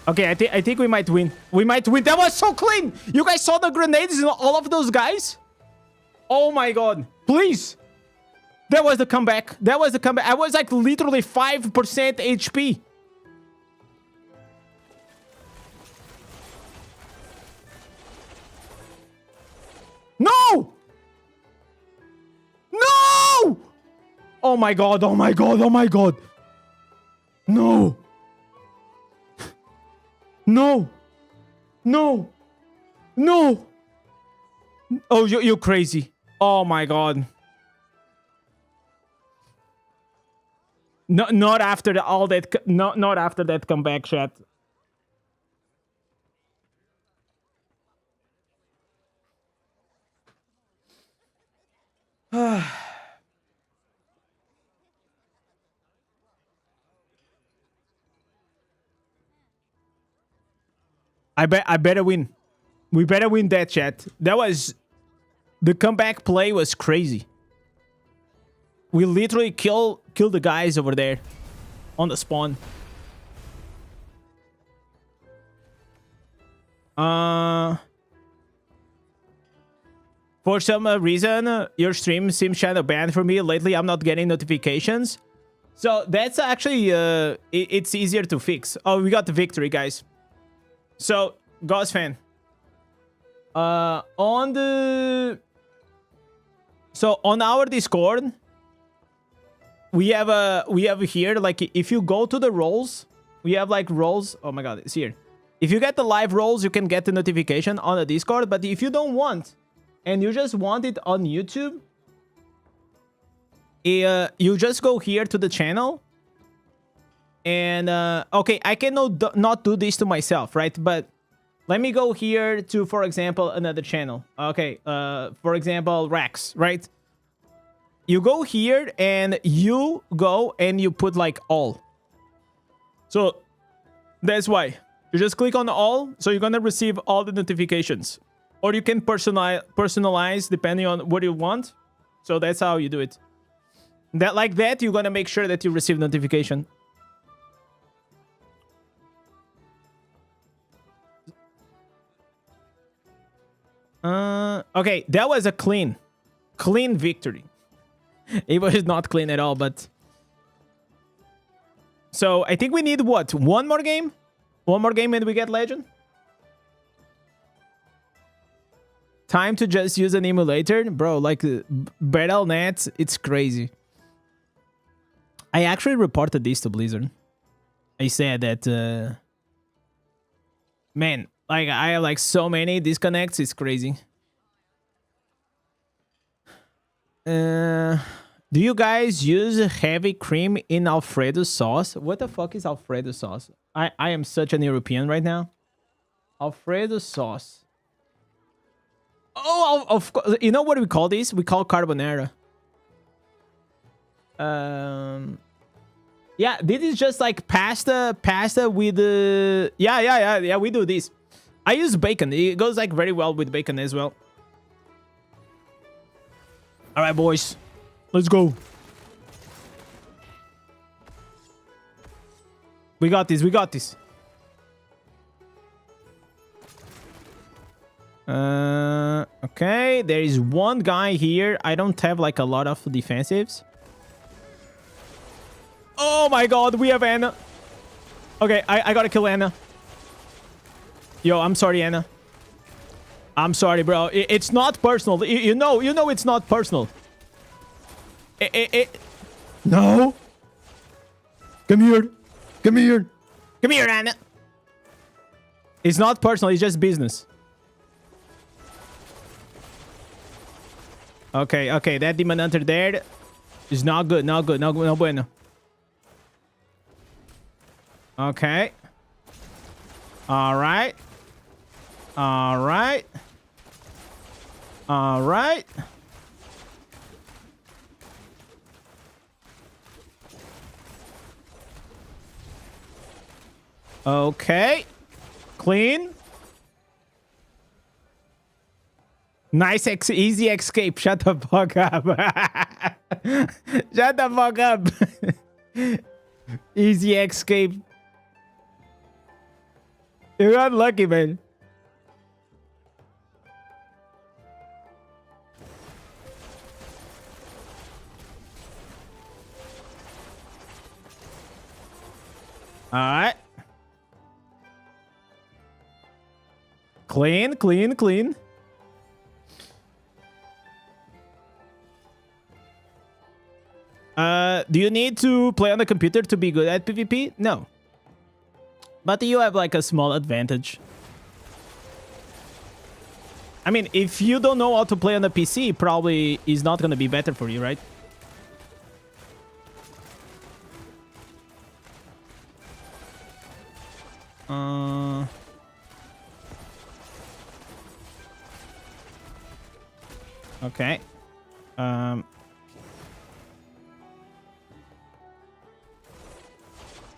Okay, I think we might win. We might win. That was so clean. You guys saw the grenades in all of those guys? Oh my god. Please. That was the comeback. That was the comeback. I was like literally 5% HP. No! No! Oh my god, oh my god, oh my god. No. No. No. No. Oh, you're crazy. Oh my god. No, not after all that. Not after that comeback, chat. I better win. We better win that, chat. That was... The comeback play was crazy. We literally kill the guys over there. On the spawn. For some reason, your stream seems kind of bad for me. Lately, I'm not getting notifications. So, that's actually... it's easier to fix. Oh, we got the victory, guys. So, Ghost fan. On the... So, on our Discord, we have here, like, if you go to the roles, we have, like, roles. Oh my god, it's here. If you get the live roles, you can get the notification on the Discord. But if you don't want, and you just want it on YouTube, you just go here to the channel. And, okay, I cannot not do this to myself, right? But let me go here to, for example, another channel. Okay, for example, Rex, right? You go here and you go and you put like all. So that's why. You just click on all, so you're gonna receive all the notifications. Or you can personalize depending on what you want. So that's how you do it. That like that, you're gonna make sure that you receive notification. Okay, that was a clean victory. It was not clean at all, but... So, I think we need what? One more game? One more game and we get Legend? Time to just use an emulator? Bro, like, Battle.net, it's crazy. I actually reported this to Blizzard. I said that, man, like, I have, like, so many disconnects, it's crazy. Do you guys use heavy cream in Alfredo sauce? What the fuck is Alfredo sauce? I am such an European right now. Alfredo sauce. Oh, of course. You know what we call this? We call carbonara. Yeah, this is just like pasta with yeah, we do this. I use bacon. It goes like very well with bacon as well. All right, boys. Let's go. We got this. We got this. Okay. There is one guy here. I don't have like a lot of defensives. Oh my god. We have Anna. Okay. I gotta kill Anna. Yo, I'm sorry, Anna. I'm sorry, bro. It's not personal. You know it's not personal. No. Come here. Come here. Come here, Anna. It's not personal. It's just business. Okay, okay. That demon hunter there is not good. Not good. No bueno. Okay. All right. All right. All right. Okay. Clean. Nice, easy escape. Shut the fuck up. Shut the fuck up. Easy escape. You got lucky, man. All right. Clean, clean, clean. Do you need to play on the computer to be good at PvP? No. But you have like a small advantage. I mean, if you don't know how to play on the PC, probably is not going to be better for you, right? Okay.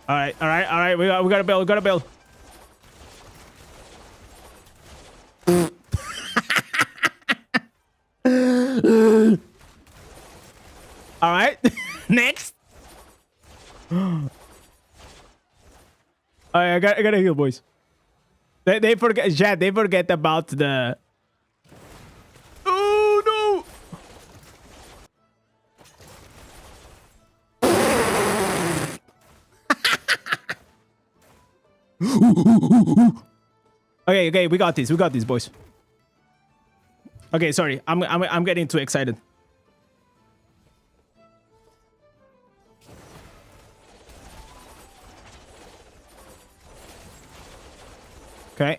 All right, all right, all right. We got to build. We got to build. All right. Next. All right, I gotta heal, boys. They forget, chat. They forget about the. Oh no. Okay, okay, we got this. We got this, boys. Okay, sorry. I'm getting too excited. Okay.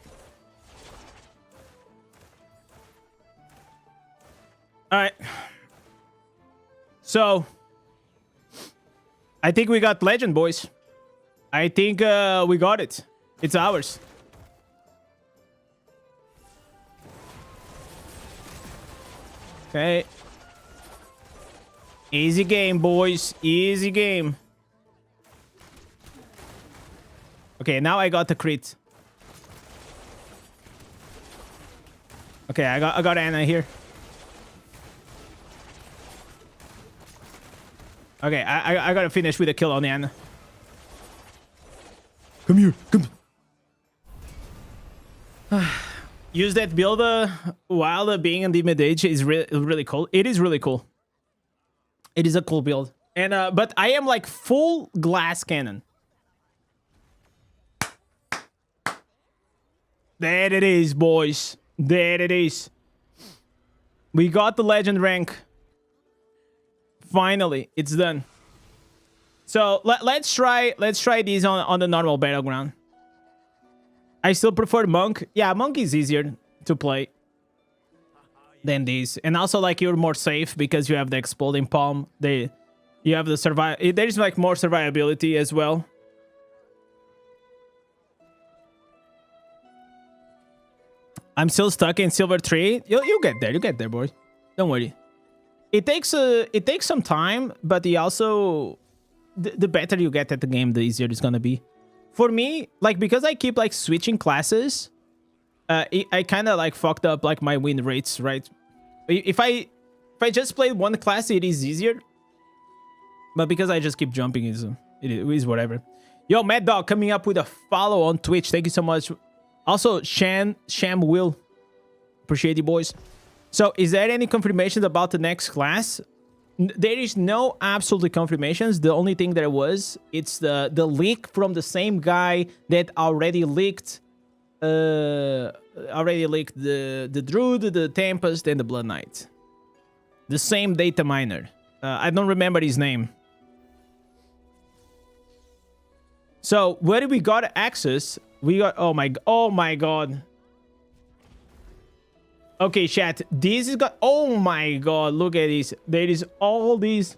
All right. So, I think we got legend, boys. I think we got it. It's ours. Okay. Easy game, boys. Easy game. Okay, now I got the crit. Okay, I got Anna here. Okay, I gotta finish with a kill on Anna. Come here, come. Use that build while being in the mid age is really cool. It is really cool. It is a cool build. And but I am like full glass cannon. There it is, boys. There it is. We got the legend rank. Finally, it's done. So let's try these on the normal battleground. I still prefer monk. Yeah, monk is easier to play than these, and also like you're more safe because you have the exploding palm. You have the survive. There's like more survivability as well. I'm still stuck in silver 3. You'll get there. You get there, boys. Don't worry. It takes some time, but the better you get at the game, the easier it's gonna be. For me, like because I keep like switching classes, I kind of like fucked up like my win rates, right? If I just played one class, it is easier. But because I just keep jumping, it is whatever. Yo, Mad Dog coming up with a follow on Twitch. Thank you so much. Also, Sham Will. Appreciate you, boys. So, is there any confirmations about the next class? There is no absolute confirmations. The only thing there was, it's the leak from the same guy that already leaked the Druid, the Tempest, and the Blood Knight. The same data miner. I don't remember his name. So, where we got access, we got... Oh my god. Okay, chat. This is got... Oh my god, look at this. There is all these...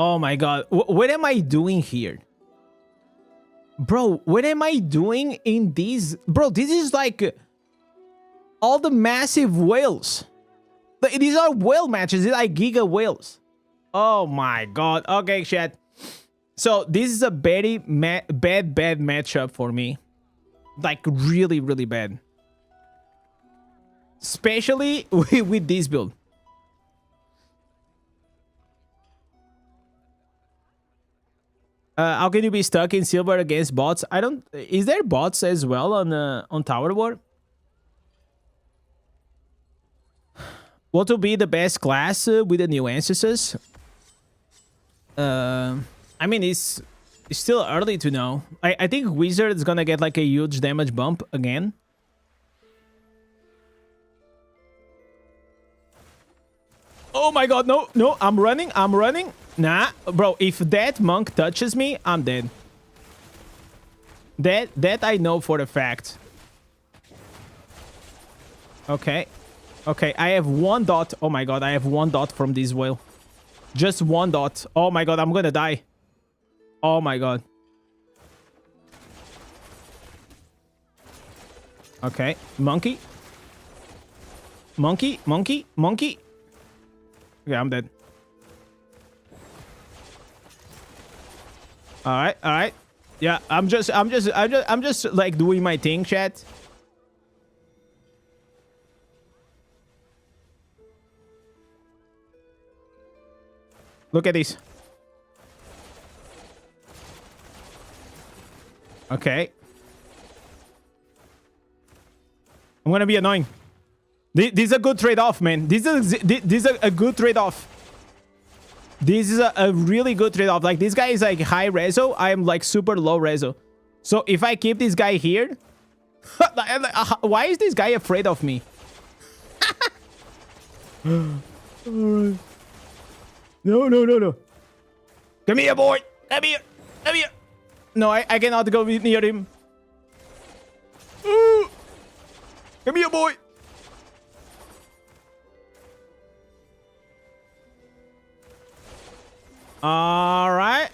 Oh my god. What am I doing here? Bro, what am I doing in these? Bro, this is like all the massive whales. These are whale matches. These are like giga whales. Oh my god. Okay, chat. So this is a very bad matchup for me. Like really, really bad. Especially with this build. How can you be stuck in silver against bots? I don't. Is there bots as well on Tower War? What will be the best class with the new ancestors? I mean, it's still early to know. I think Wizard is gonna get like a huge damage bump again. Oh my god, no, no, I'm running. Nah, bro, if that monk touches me, I'm dead. That I know for a fact. Okay. Okay, I have 1 dot. Oh my god, I have 1 dot from this whale. Just 1 dot. Oh my god, I'm gonna die. Oh my god. Okay, monkey. Monkey. Okay, I'm dead. All right. Yeah, I'm just like doing my thing, chat. Look at this. Okay. I'm gonna be annoying. This is a good trade-off, man. This is a good trade-off. This is a really good trade-off. Like, this guy is like high reso. I am like super low reso. So if I keep this guy here... Why is this guy afraid of me? Alright. No. Come here, boy. Come here. No, I cannot go near him. Come here, boy. All right.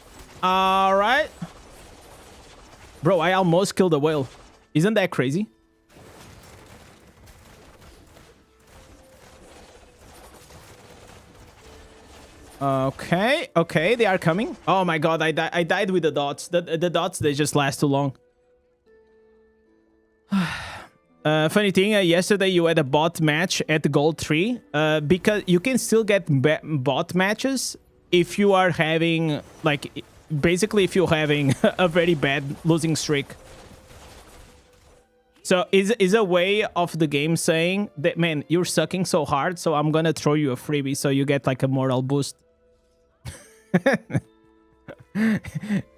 Bro, I almost killed a whale. Isn't that crazy? Okay, they are coming. Oh my god, I died with the dots. The dots, they just last too long. Funny thing, yesterday you had a bot match at Gold 3. Because you can still get bot matches if you are having, like, basically if you're having a very bad losing streak. So is a way of the game saying that, man, you're sucking so hard, so I'm gonna throw you a freebie so you get like a moral boost.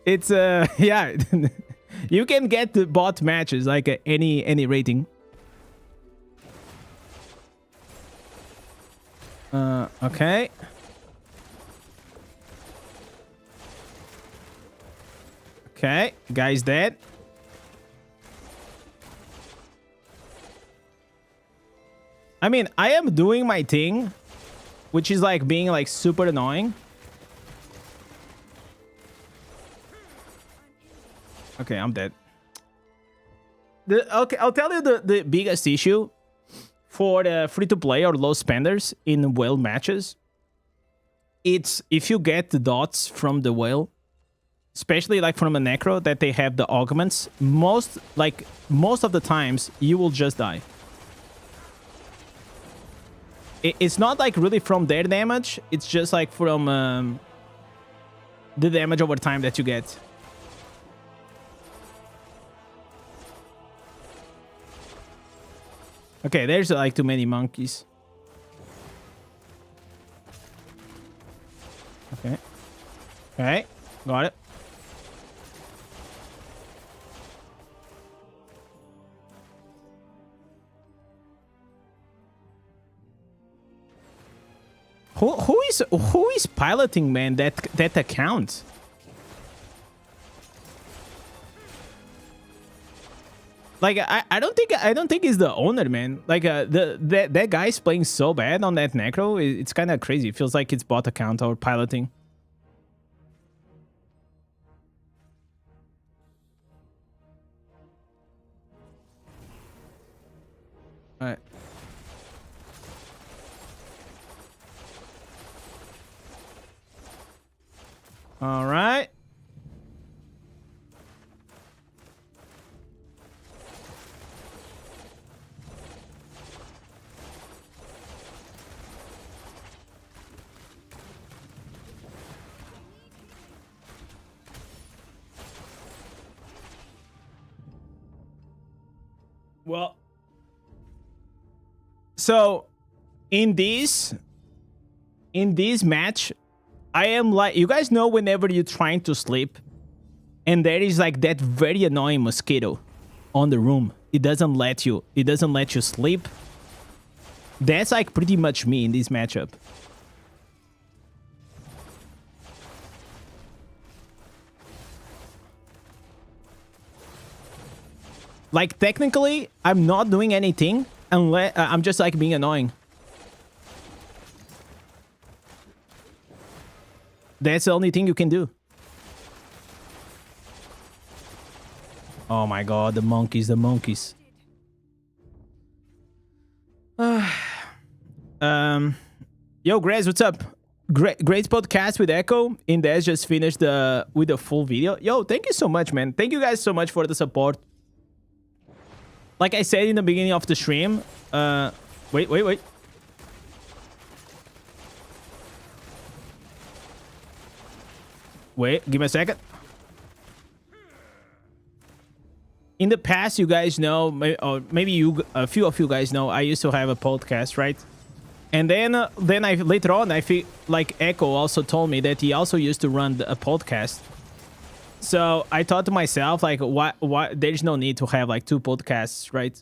It's yeah. You can get the bot matches like any rating. Okay. Okay, guy's dead. I mean, I am doing my thing, which is like being like super annoying. Okay, I'm dead. Okay, I'll tell you the biggest issue for the free-to-play or low spenders in whale matches. It's if you get the dots from the whale, especially like from a necro that they have the augments, most of the times you will just die. It's not like really from their damage, it's just like from the damage over time that you get. Okay, there's like too many monkeys. Okay, got it. Who is piloting, man, that account? Like I don't think he's the owner, man. Like that guy's playing so bad on that necro. It's kind of crazy. It feels like it's bot account or piloting. All right. All right. Well, so in this match, I am like, you guys know whenever you're trying to sleep and there is like that very annoying mosquito on the room. It doesn't let you sleep. That's like pretty much me in this matchup. Like technically, I'm not doing anything unless I'm just like being annoying. That's the only thing you can do. Oh my god, the monkeys, the monkeys. Yo, Grez, what's up? Great podcast with Echo. Indez just finished with the full video. Yo, thank you so much, man. Thank you guys so much for the support. Like I said in the beginning of the stream, wait. Wait, give me a second. In the past, you guys know, or maybe a few of you guys know, I used to have a podcast, right? And then I later on, I feel like Echo also told me that he also used to run a podcast. So I thought to myself, like, why there's no need to have like two podcasts, right?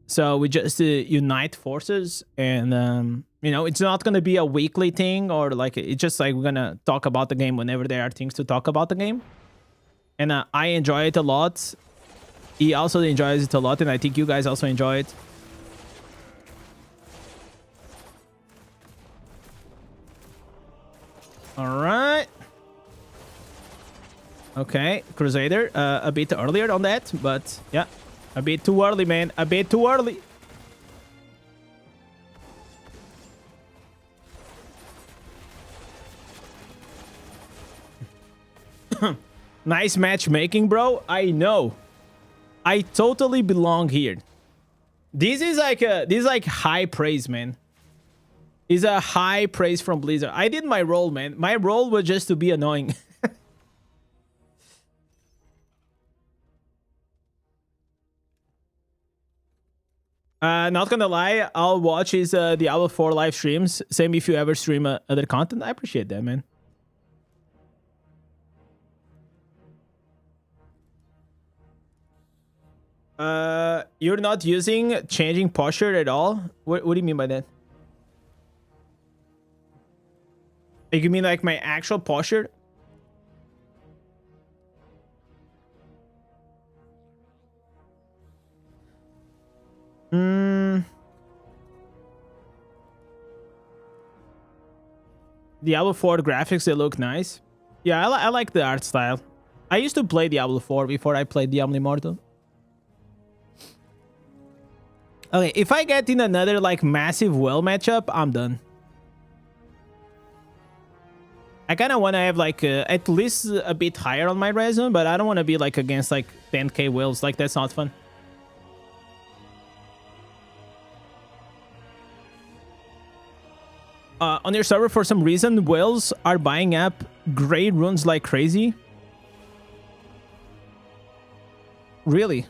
So we just unite forces, and you know, it's not gonna be a weekly thing, or like it's just like we're gonna talk about the game whenever there are things to talk about the game. And I enjoy it a lot. He also enjoys it a lot, and I think you guys also enjoy it. All right. Okay, Crusader, a bit earlier on that, but yeah, a bit too early, man. A bit too early. Nice matchmaking, bro. I know. I totally belong here. This is like high praise, man. It's a high praise from Blizzard. I did my role, man. My role was just to be annoying. Not gonna lie, I'll watch his Diablo 4 live streams. Same if you ever stream other content. I appreciate that, man. You're not using changing posture at all? What do you mean by that? You mean like my actual posture? Diablo 4 graphics, they look nice. Yeah, I like the art style. I used to play Diablo 4 before I played Diablo Immortal. Okay, if I get in another like massive well matchup, I'm done. I kind of want to have like at least a bit higher on my resume, but I don't want to be like against like 10k whales. Like that's not fun. On your server, for some reason, whales are buying up gray runes like crazy. Really?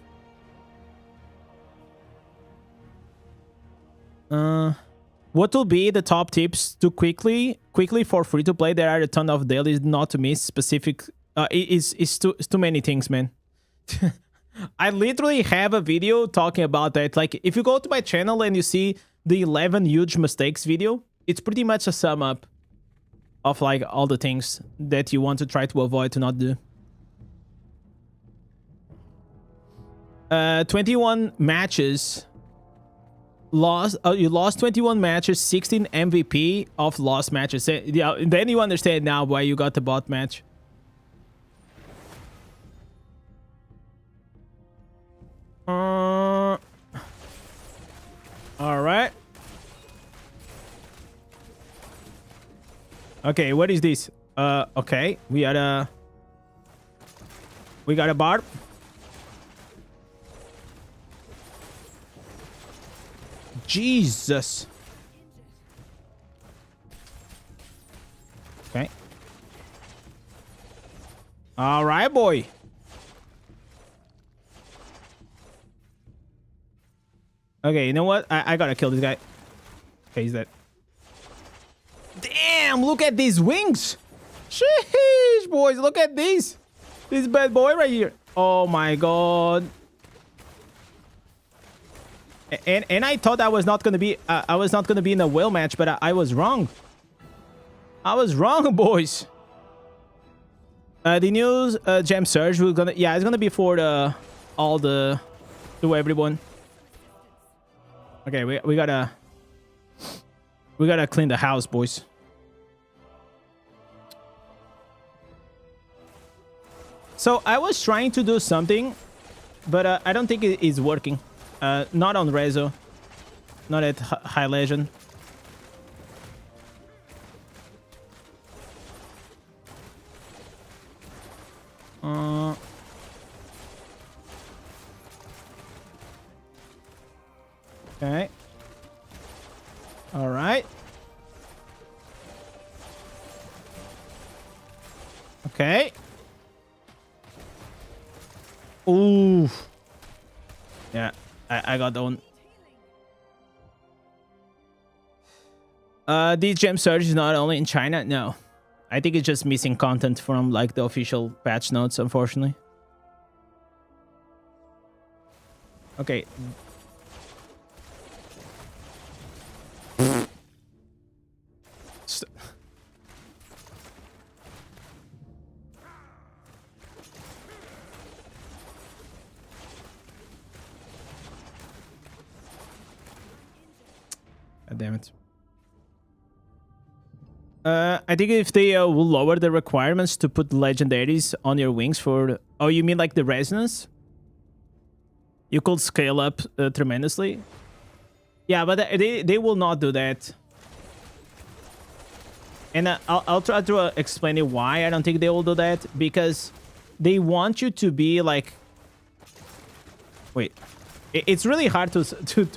What will be the top tips to quickly for free to play? There are a ton of dailies not to miss. Specific, it's too many things, man. I literally have a video talking about that. Like, if you go to my channel and you see the 11 huge mistakes video, it's pretty much a sum up of like all the things that you want to try to avoid to not do. 21 matches. You lost 21 matches, 16 MVP of lost matches. Yeah, then you understand now why you got the bot match. All right. Okay, what is this? Okay, we got a barb. Jesus. Okay. All right, boy. Okay, you know what? I gotta kill this guy. Okay, he's dead. Damn, look at these wings. Sheesh, boys, look at these. This bad boy right here. Oh my god. And I thought I was not gonna be in a whale match, but I was wrong. I was wrong, boys. The new gem surge, it's gonna be for to everyone. Okay, we gotta clean the house, boys. So I was trying to do something, but I don't think it is working. Not on Rezo, not at High Legend. Okay. All right. Okay. Ooh. Yeah, I got that one. This gem surge is not only in China. No, I think it's just missing content from like the official patch notes, unfortunately. Okay. God damn it. I think if they will lower the requirements to put legendaries on your wings for... Oh, you mean like the resonance? You could scale up tremendously. Yeah, but they will not do that. And I'll try to explain it why I don't think they will do that. Because they want you to be like... Wait. It's really hard to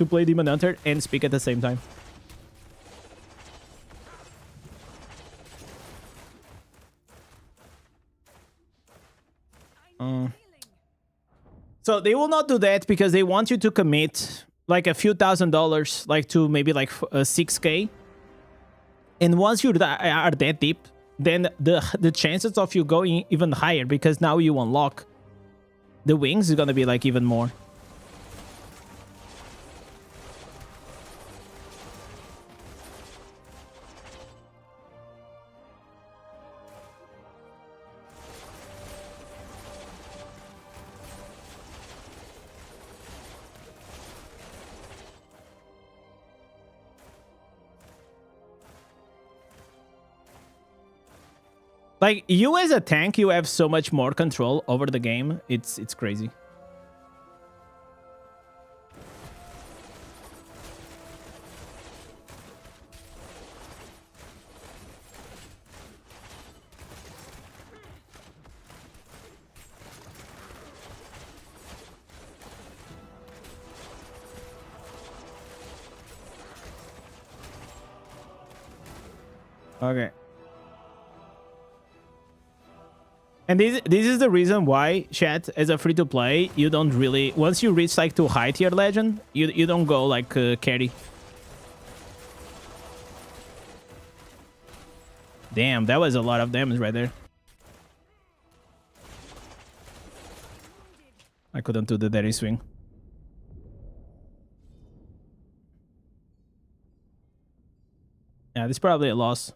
play Demon Hunter and speak at the same time. So they will not do that because they want you to commit like a few $1,000s, like to maybe like 6K. And once you are that deep, then the chances of you going even higher, because now you unlock the wings, is gonna be like even more. Like, you as a tank, you have so much more control over the game. It's crazy. Okay. And this is the reason why, chat, as a free-to-play, you don't really... Once you reach, like, to high tier legend, you don't go, like, carry. Damn, that was a lot of damage right there. I couldn't do the daddy swing. Yeah, this is probably a loss.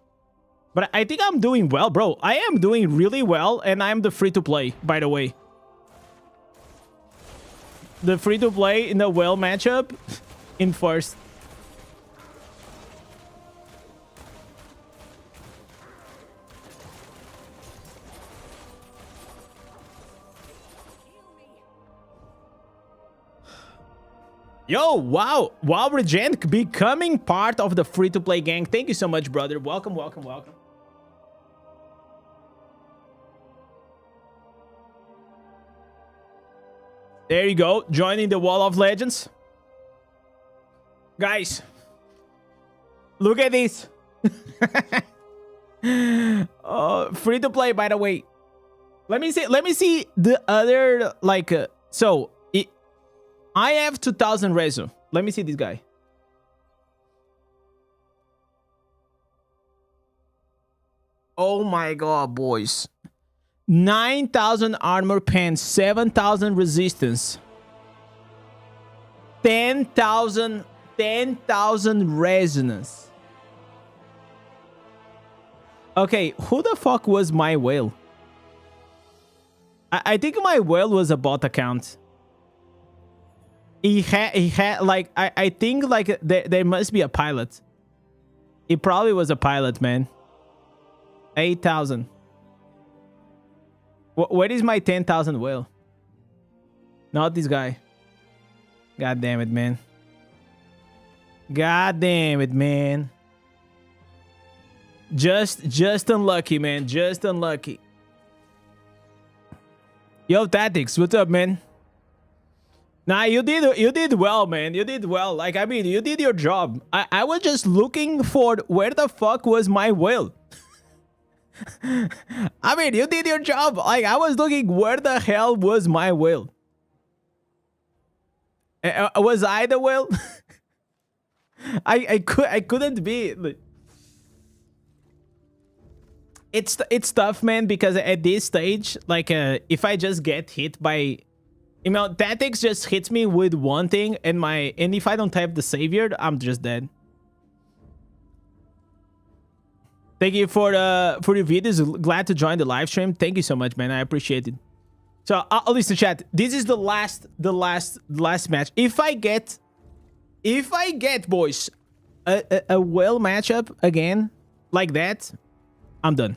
But I think I'm doing well, bro. I am doing really well, and I'm the free-to-play, by the way. The free-to-play in the whale matchup in first. Yo, wow. Wow, Regen becoming part of the free-to-play gang. Thank you so much, brother. Welcome, welcome, welcome. There you go. Joining the Wall of Legends. Guys, look at this. Free-to-play, by the way. Let me see the other, like, I have 2,000 reso. Let me see this guy. Oh my god, boys. 9,000 armor pen, 7,000 resistance. 10,000 resonance. Okay, who the fuck was my whale? I think my whale was a bot account. He had like I think like there must be a pilot. He probably was a pilot, man. 8,000. Where is my 10,000 whale? Not this guy. God damn it, man. God damn it, man. Just unlucky, man. Just unlucky. Yo, Tactics, what's up, man? Nah, you did well, man. You did well. Like, I mean, you did your job. I was just looking for where the fuck was my whale. I mean, you did your job. Like, I was looking where the hell was my whale. Was I the whale? I couldn't be. It's tough, man, because at this stage, like, if I just get hit by, you know, Tactics just hits me with one thing, and if I don't have the savior, I'm just dead. Thank you for your videos. Glad to join the live stream. Thank you so much, man. I appreciate it. So I'll listen, chat. This is the last match. If I get, boys, a well matchup again like that, I'm done.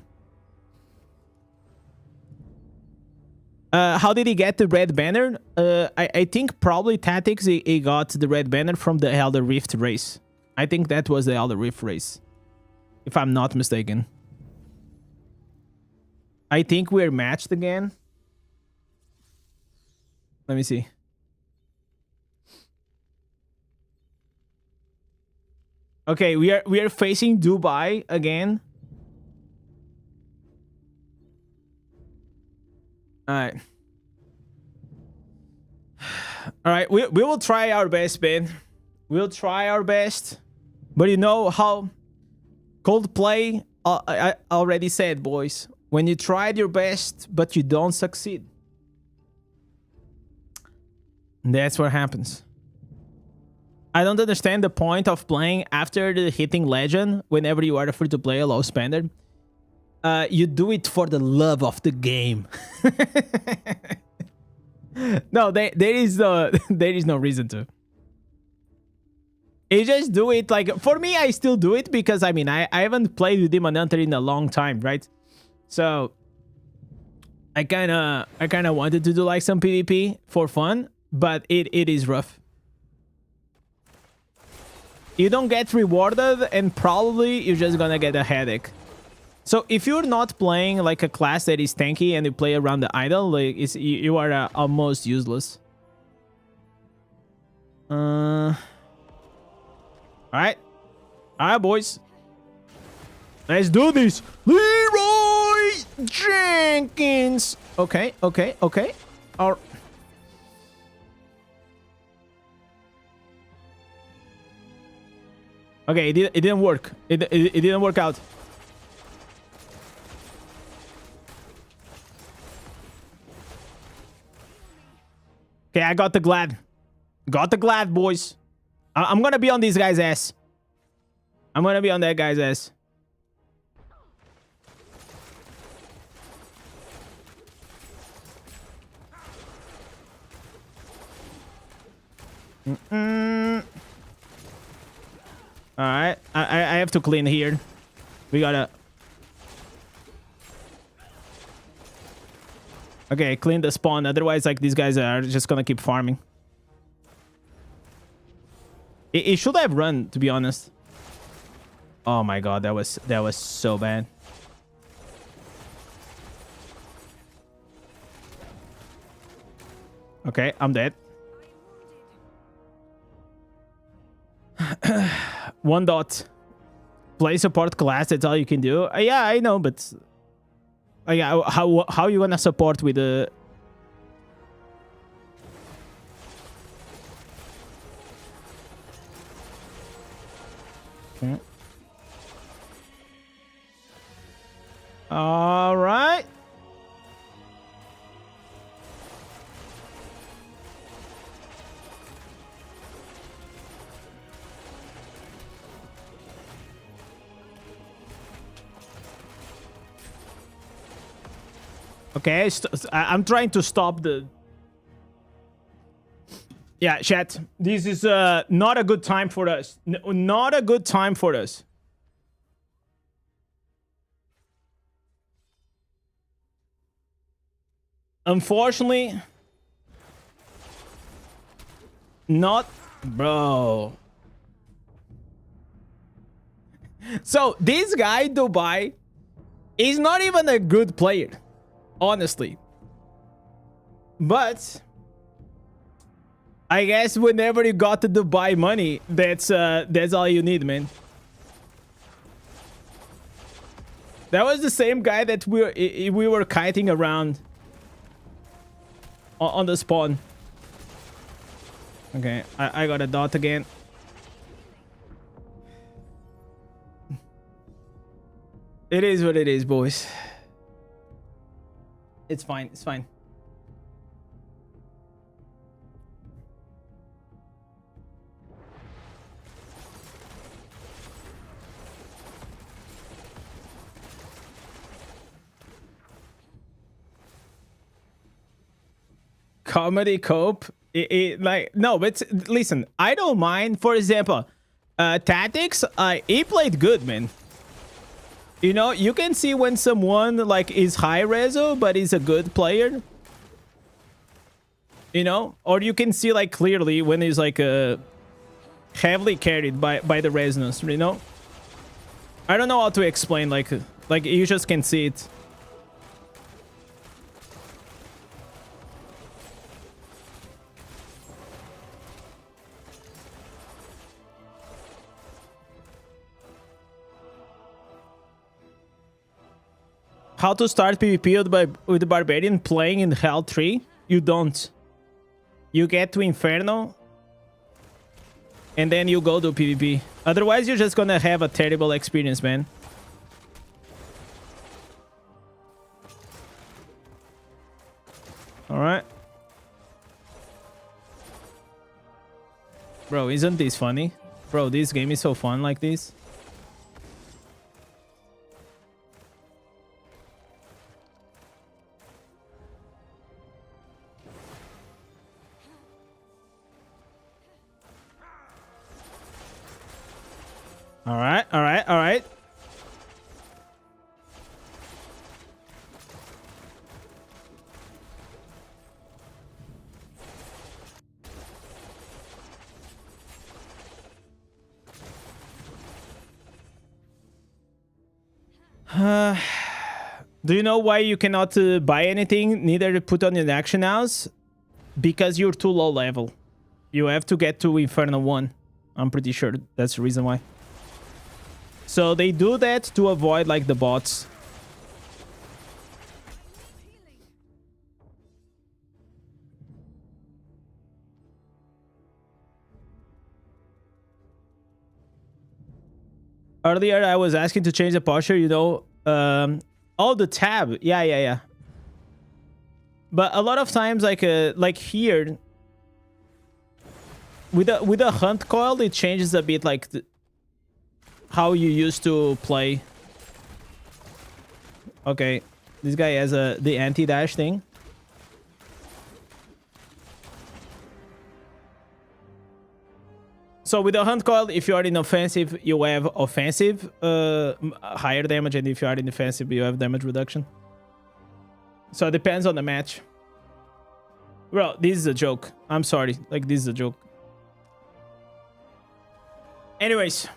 How did he get the red banner? I think probably Tactics, he got the red banner from the Elder Rift race. I think that was the Elder Rift race, if I'm not mistaken. I think we're matched again. Let me see. Okay, we are facing Dubai again. Alright. Alright, we will try our best, Ben. We'll try our best. But you know how Coldplay I already said, boys. When you tried your best, but you don't succeed. That's what happens. I don't understand the point of playing after the hitting legend whenever you are a free-to-play low spender. You do it for the love of the game. No, there is no reason to. You just do it like, for me, I still do it because I mean I haven't played with Demon Hunter in a long time, right? So I kinda wanted to do like some PvP for fun, but it is rough. You don't get rewarded, and probably you're just gonna get a headache. So if you're not playing like a class that is tanky and you play around the idol, like you are almost useless. All right, boys. Let's do this. Leroy Jenkins. Okay. All. Okay, it didn't work. It didn't work out. Okay, I got the glad. Got the glad, boys. I'm gonna be on these guys' ass. I'm gonna be on that guy's ass. Alright, I have to clean here. We gotta... Okay, clean the spawn. Otherwise, like, these guys are just gonna keep farming. It should have run, to be honest. Oh my god, that was so bad. Okay, I'm dead. 1 dot. Play support class, that's all you can do. Yeah, I know, but yeah, how you gonna support with the... Okay. All right. Okay, I'm trying to stop the... Yeah, chat. This is not a good time for us. Not a good time for us. Unfortunately, not... Bro. So, this guy, Dubai, is not even a good player. Honestly. But I guess whenever you got to Dubai money, that's all you need, man. That was the same guy that we were kiting around on the spawn. Okay, I got a dot again. It is what it is, boys. It's fine. It's fine. Comedy cope. Like no, but listen, I don't mind. For example, tactics. He played good, man. You know, you can see when someone like is high reso, but is a good player. You know, or you can see like clearly when he's like heavily carried by the resonance. You know, I don't know how to explain. Like you just can see it. How to start PvP with the Barbarian playing in Hell 3? You don't. You get to Inferno, and then you go to PvP. Otherwise, you're just gonna have a terrible experience, man. Alright. Bro, isn't this funny? Bro, this game is so fun like this. All right, all right, all right. Do you know why you cannot buy anything, neither put on an action house? Because you're too low level. You have to get to Inferno 1. I'm pretty sure that's the reason why. So they do that to avoid like the bots. Earlier I was asking to change the posture, you know. Oh, the tab. Yeah. But a lot of times like here with a hunt coil, it changes a bit like how you used to play. Okay, this guy has the anti-dash thing. So with the hunt coil, if you are in offensive, you have offensive higher damage, and if you are in defensive, you have damage reduction. So it depends on the match. Bro, this is a joke. I'm sorry. Like, this is a joke. Anyways.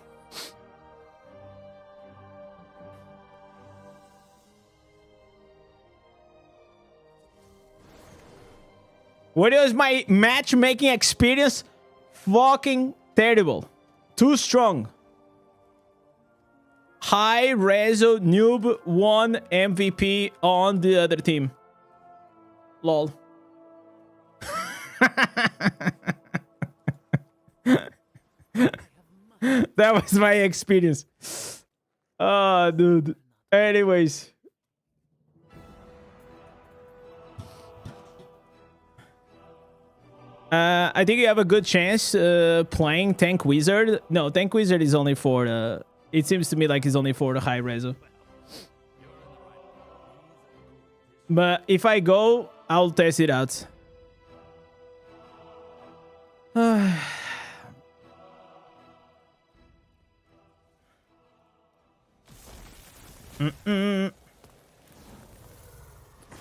What is my matchmaking experience? Fucking terrible. Too strong. High Rezo noob won MVP on the other team. Lol. That was my experience. Oh, dude. Anyways. I think you have a good chance playing Tank Wizard. No, Tank Wizard is only for the... It seems to me like it's only for the high reso. But if I go, I'll test it out.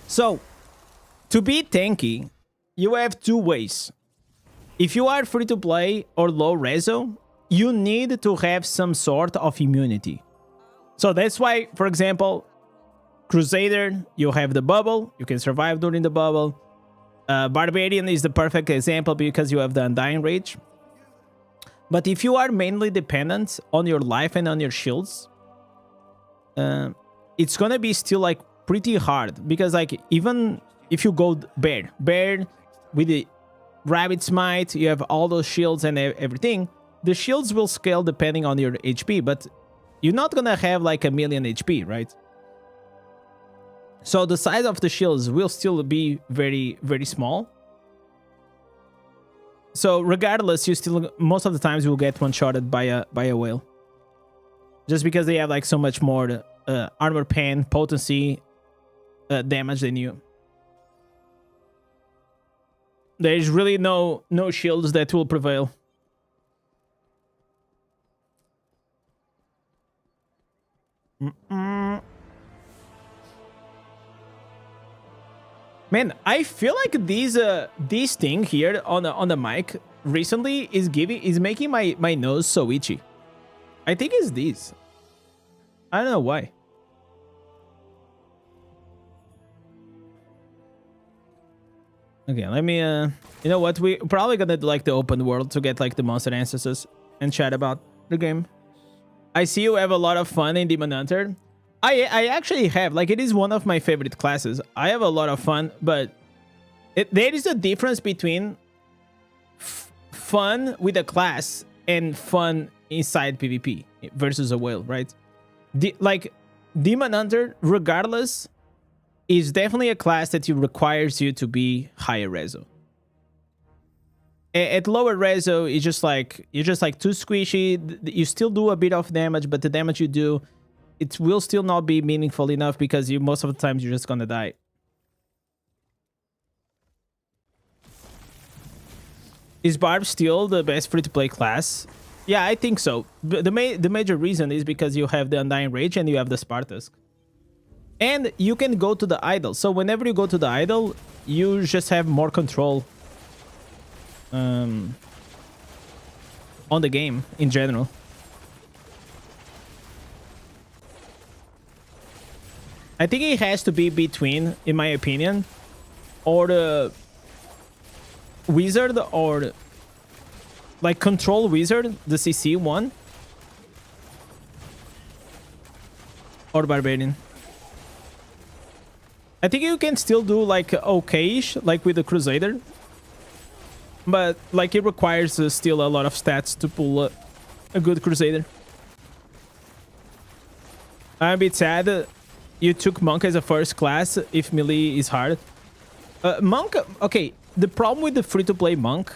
So, to be tanky, you have two ways. If you are free to play or low reso, you need to have some sort of immunity. So that's why, for example, Crusader, you have the bubble, you can survive during the bubble. Barbarian is the perfect example because you have the Undying Rage. But if you are mainly dependent on your life and on your shields, it's gonna be still like pretty hard, because like even if you go bear with the Rabbit Smite, you have all those shields and everything. The shields will scale depending on your HP, but you're not gonna have like 1,000,000 HP, right? So the size of the shields will still be very, very small. So regardless, you still most of the times you will get one-shotted by a whale, just because they have like so much more armor pen, potency, damage than you. There's really no shields that will prevail. Man, I feel like this thing here on the mic recently is making my nose so itchy. I think it's this. I don't know why. Okay, let me you know what, we probably gonna do like the open world to get like the monster ancestors and chat about the game. I see you have a lot of fun in Demon Hunter. I actually have, like, it is one of my favorite classes. I have a lot of fun, but there is a difference between fun with a class and fun inside PvP versus a whale, right? Like Demon Hunter, regardless, is definitely a class that requires you to be higher reso. At lower reso, you're just like too squishy. You still do a bit of damage, but the damage you do, it will still not be meaningful enough because most of the times you're just gonna die. Is Barb still the best free-to-play class? Yeah, I think so. But the major reason is because you have the Undying Rage and you have the Spartusk. And you can go to the idol. So whenever you go to the idol, you just have more control on the game in general. I think it has to be between, in my opinion, or the Wizard, or like Control Wizard, the CC one, or Barbarian. I think you can still do like okay-ish, like with the Crusader, but like it requires still a lot of stats to pull a good Crusader. I'm a bit sad you took Monk as a first class if melee is hard. Monk, okay, the problem with the free-to-play Monk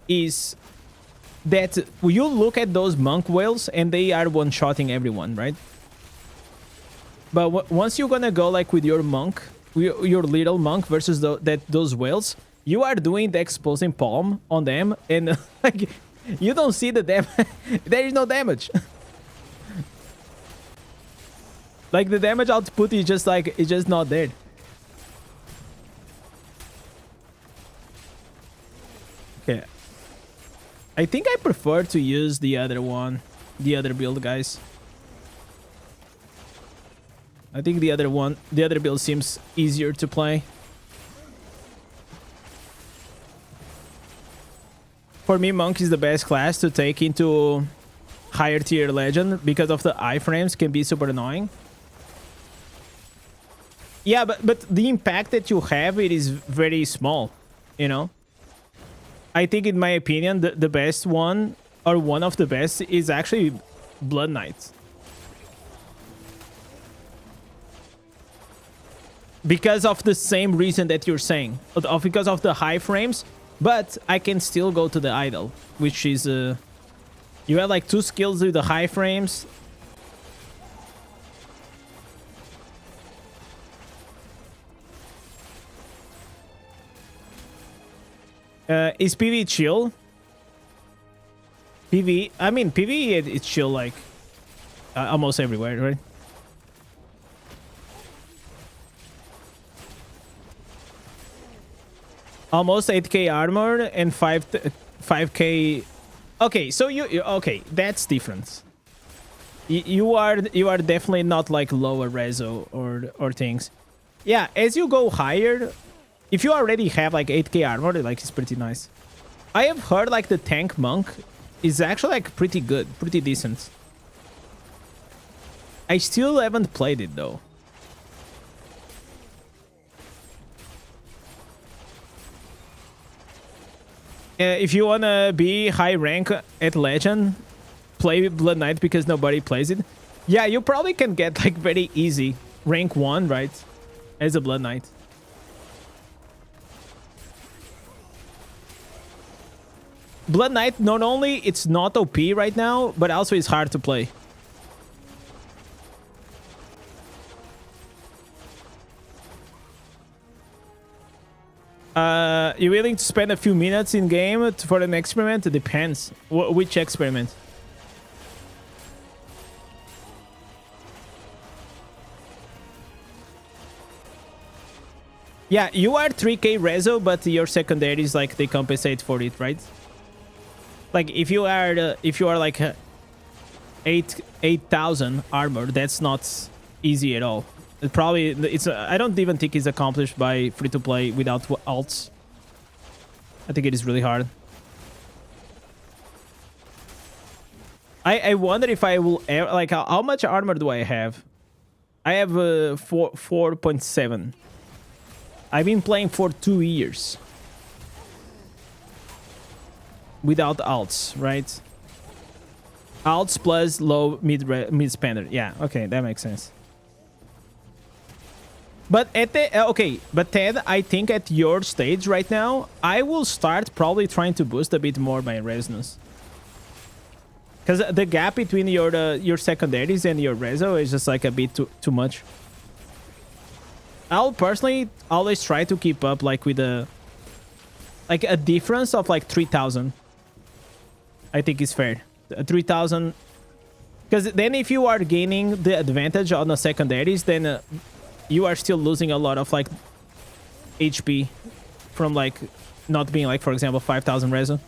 is that you look at those Monk whales and they are one-shotting everyone, right? But once you're gonna go like with your Monk, your little Monk versus those whales, you are doing the exposing palm on them, and like you don't see the damage. There is no damage. Like the damage output is just like, it's just not there. Okay. I think I prefer to use the other one. the other build, guys. I think the other build seems easier to play. For me, Monk is the best class to take into higher tier legend because of the iframes can be super annoying. Yeah, but the impact that you have, it is very small, you know? I think, in my opinion, the best one, or one of the best, is actually Blood Knight. Because of the same reason that you're saying. Because of the high frames, but I can still go to the idol, which is... you have like 2 skills with the high frames. Is PV chill? PV, I mean, PV, it's chill like almost everywhere, right? Almost 8k armor and 5k. Okay, so you okay, that's different. You are definitely not like lower reso or things. Yeah, as you go higher, if you already have like 8k armor, like it's pretty nice. I have heard like the tank monk is actually like pretty good, pretty decent. I still haven't played it though. If you wanna be high rank at legend, play Blood Knight because nobody plays it. Yeah, you probably can get like very easy rank 1, right? As a Blood Knight. Blood Knight, not only it's not OP right now, but also it's hard to play. You willing to spend a few minutes in game for an experiment? It depends. Which experiment? Yeah, you are 3k reso, but your secondaries like they compensate for it, right? Like if you are like 8,000 armor, that's not easy at all. I don't even think it's accomplished by free to play without alts. I think it is really hard. I wonder if I will ever, like, how much armor do I have? I have 4.7. I've been playing for 2 years without alts, right? Alts plus low mid spender. Yeah, okay, that makes sense. But at the but Ted, I think at your stage right now, I will start probably trying to boost a bit more my resonance. Because the gap between your secondaries and your reso is just like a bit too much. I'll personally always try to keep up like with a difference of like 3,000. I think is fair. 3,000. Because then if you are gaining the advantage on the secondaries, then you are still losing a lot of like HP from like not being like, for example, 5,000 reso.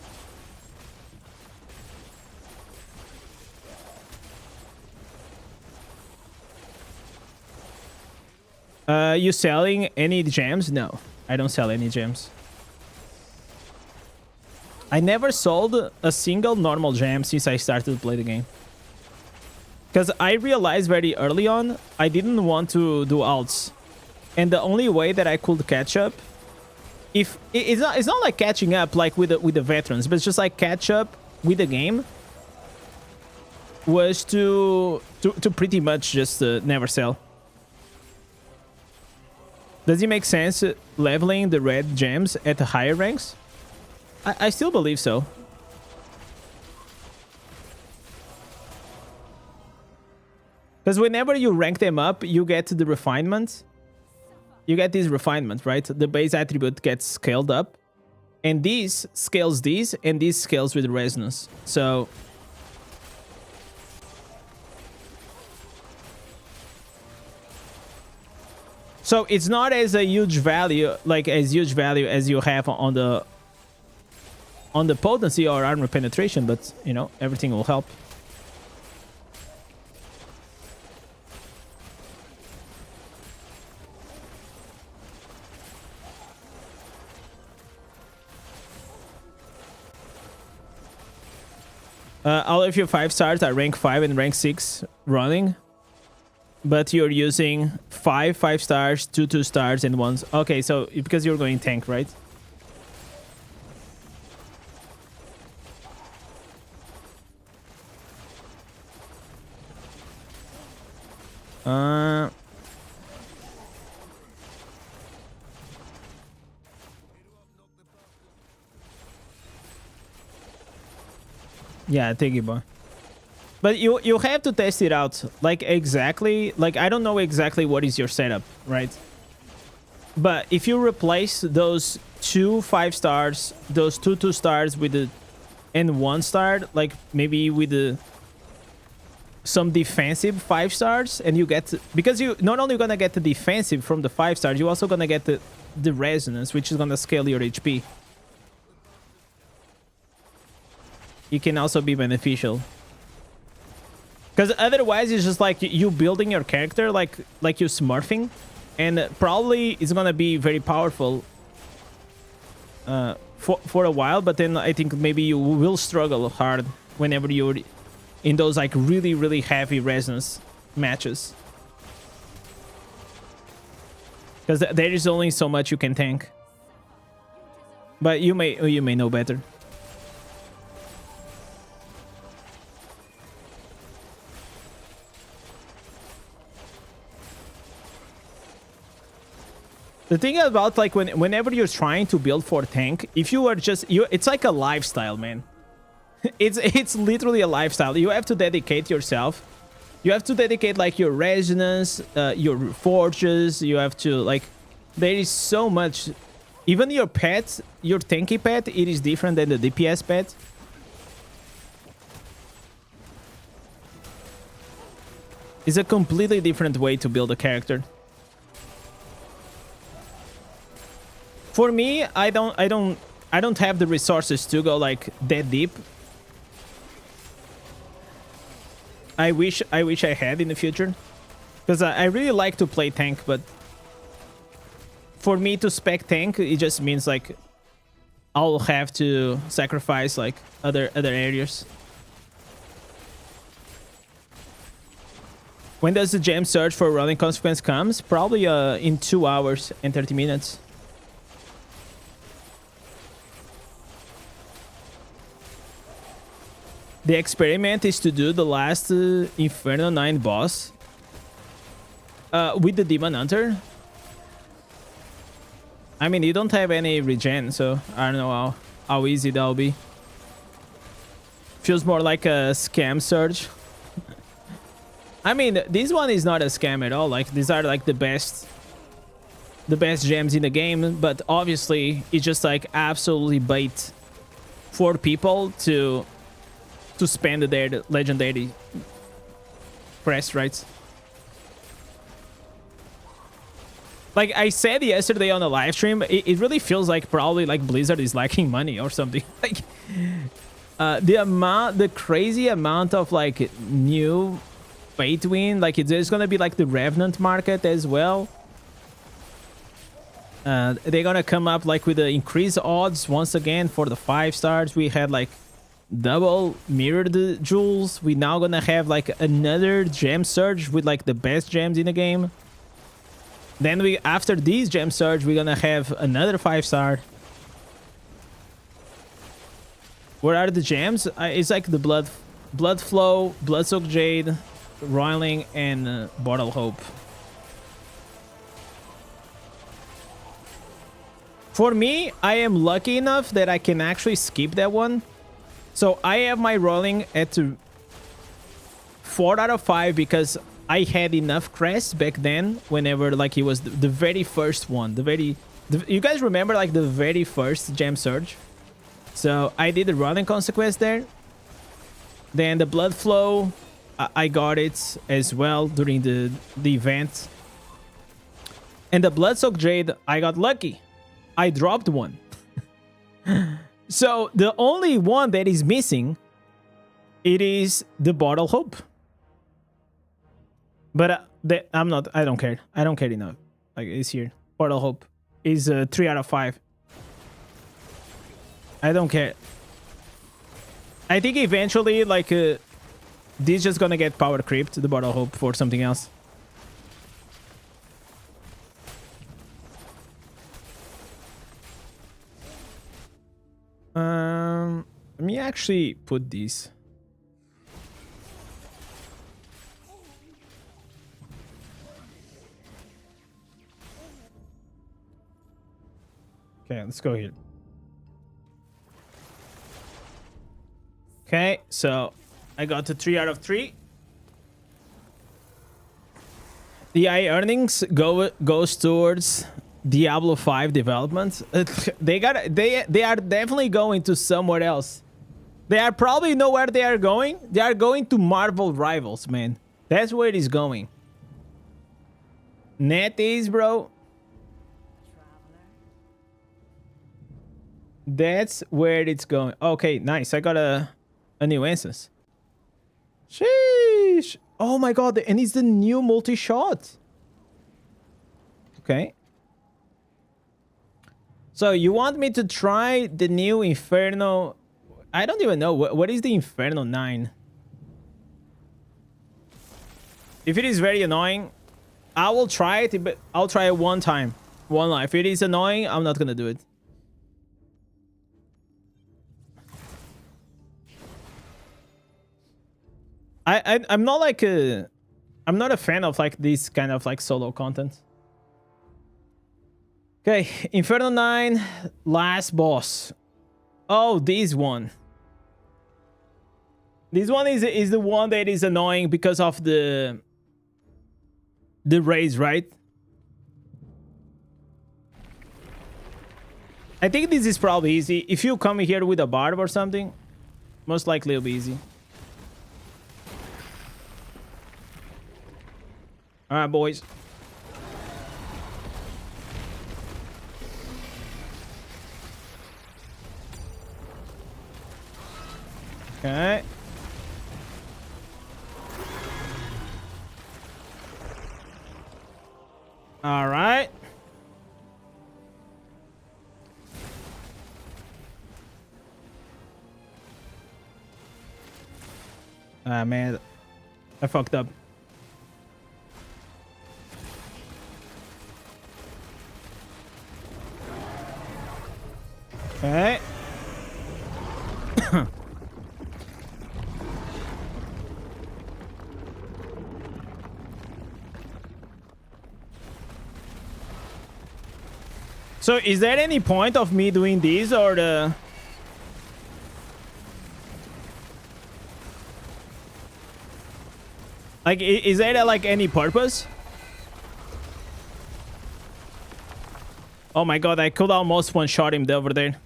You selling any gems? No, I don't sell any gems. I never sold a single normal gem since I started to play the game. Because I realized very early on, I didn't want to do alts. And the only way that I could catch up, if it's not like catching up like with the veterans, but it's just like catch up with the game, was to pretty much just never sell. Does it make sense leveling the red gems at the higher ranks? I still believe so. Because whenever you rank them up, you get the refinement. You get this refinement, right? The base attribute gets scaled up. And this scales these, and this scales with resonance. So... So it's not as a huge value, like as huge value as you have on the potency or armor penetration, but you know, everything will help. All of your 5 stars are rank 5 and rank 6 running. But you're using 5 stars, 2 stars, and 1. Okay, so because you're going tank, right? Yeah, thank you, boy. But you have to test it out, like exactly. Like I don't know exactly what is your setup, right? But if you replace those 2 5 stars, those 2 stars with the and 1 star, like maybe with the some defensive 5 stars, and you get because you not only gonna get the defensive from the 5 stars, you also gonna get the resonance, which is gonna scale your HP. It can also be beneficial. Because otherwise, it's just like you building your character like you smurfing, and probably it's gonna be very powerful for a while. But then I think maybe you will struggle hard whenever you're in those like really heavy resonance matches. Because there is only so much you can tank. But you may know better. The thing about like whenever you're trying to build for tank, if you are just it's like a lifestyle, man. It's literally a lifestyle. You have to dedicate yourself. You have to dedicate like your resonance, your forges. You have to like there is so much. Even your pet, your tanky pet, it is different than the DPS pet. It's a completely different way to build a character. For me, I don't have the resources to go like that deep. I wish I had in the future, because I really like to play tank, but for me to spec tank, it just means like I'll have to sacrifice like other areas. When does the gem surge for running consequence comes? Probably in 2 hours and 30 minutes. The experiment is to do the last Inferno 9 boss with the Demon Hunter. I mean, you don't have any regen, so I don't know how easy that'll be. Feels more like a scam surge. I mean, this one is not a scam at all. Like, these are like the best gems in the game, but obviously it's just like absolutely bait for people to spend their legendary crest rights. Like I said yesterday on the live stream, it really feels like probably like Blizzard is lacking money or something. Like the crazy amount of like new pay to win. Like there's gonna be like the Revenant market as well. They're gonna come up like with the increased odds once again for the 5 stars. We had like double mirrored jewels. We now gonna have like another gem surge with like the best gems in the game. Then after these gem surge, we're gonna have another 5 star. What are the gems? It's like the blood flow, blood soaked jade, roiling, and bottle hope. For me, I am lucky enough that I can actually skip that one. So I have my rolling at 4 out of 5 because I had enough crests back then. Whenever like it was the very first one, you guys remember like the very first gem surge. So I did the rolling consequence there. Then the blood flow, I got it as well during the event. And the blood soaked jade, I got lucky. I dropped one. So the only one that is missing, it is the bottle hope. But I don't care. I don't care enough. Like it's here. Bottle hope is 3 out of 5. I don't care. I think eventually, like, this just gonna get power creeped, but I'll hope for something else. Let me actually put these. Okay, let's go here. Okay, so I got to 3 out of 3. The AI earnings goes towards Diablo 5 development. They are definitely going to somewhere else. They are probably know where they are going. They are going to Marvel Rivals, man. That's where it is going. Net is, bro. That's where it's going. Okay, nice. I got a new instance. Sheesh. Oh my god, and it's the new multi-shot. Okay. So you want me to try the new Inferno? I don't even know. What is the Inferno 9? If it is very annoying, I will try it, but I'll try it one time. One life. If it is annoying, I'm not gonna do it. I'm not like I'm not a fan of like this kind of like solo content. Okay, Inferno 9, last boss. Oh, this one. This one is the one that is annoying because of the raise, right? I think this is probably easy. If you come here with a barb or something, most likely it'll be easy. All right, boys. Okay. All right. Ah, man. I fucked up. Okay. So is there any point of me doing this or the... Like, is there like any purpose? Oh my god, I could almost one-shot him over there.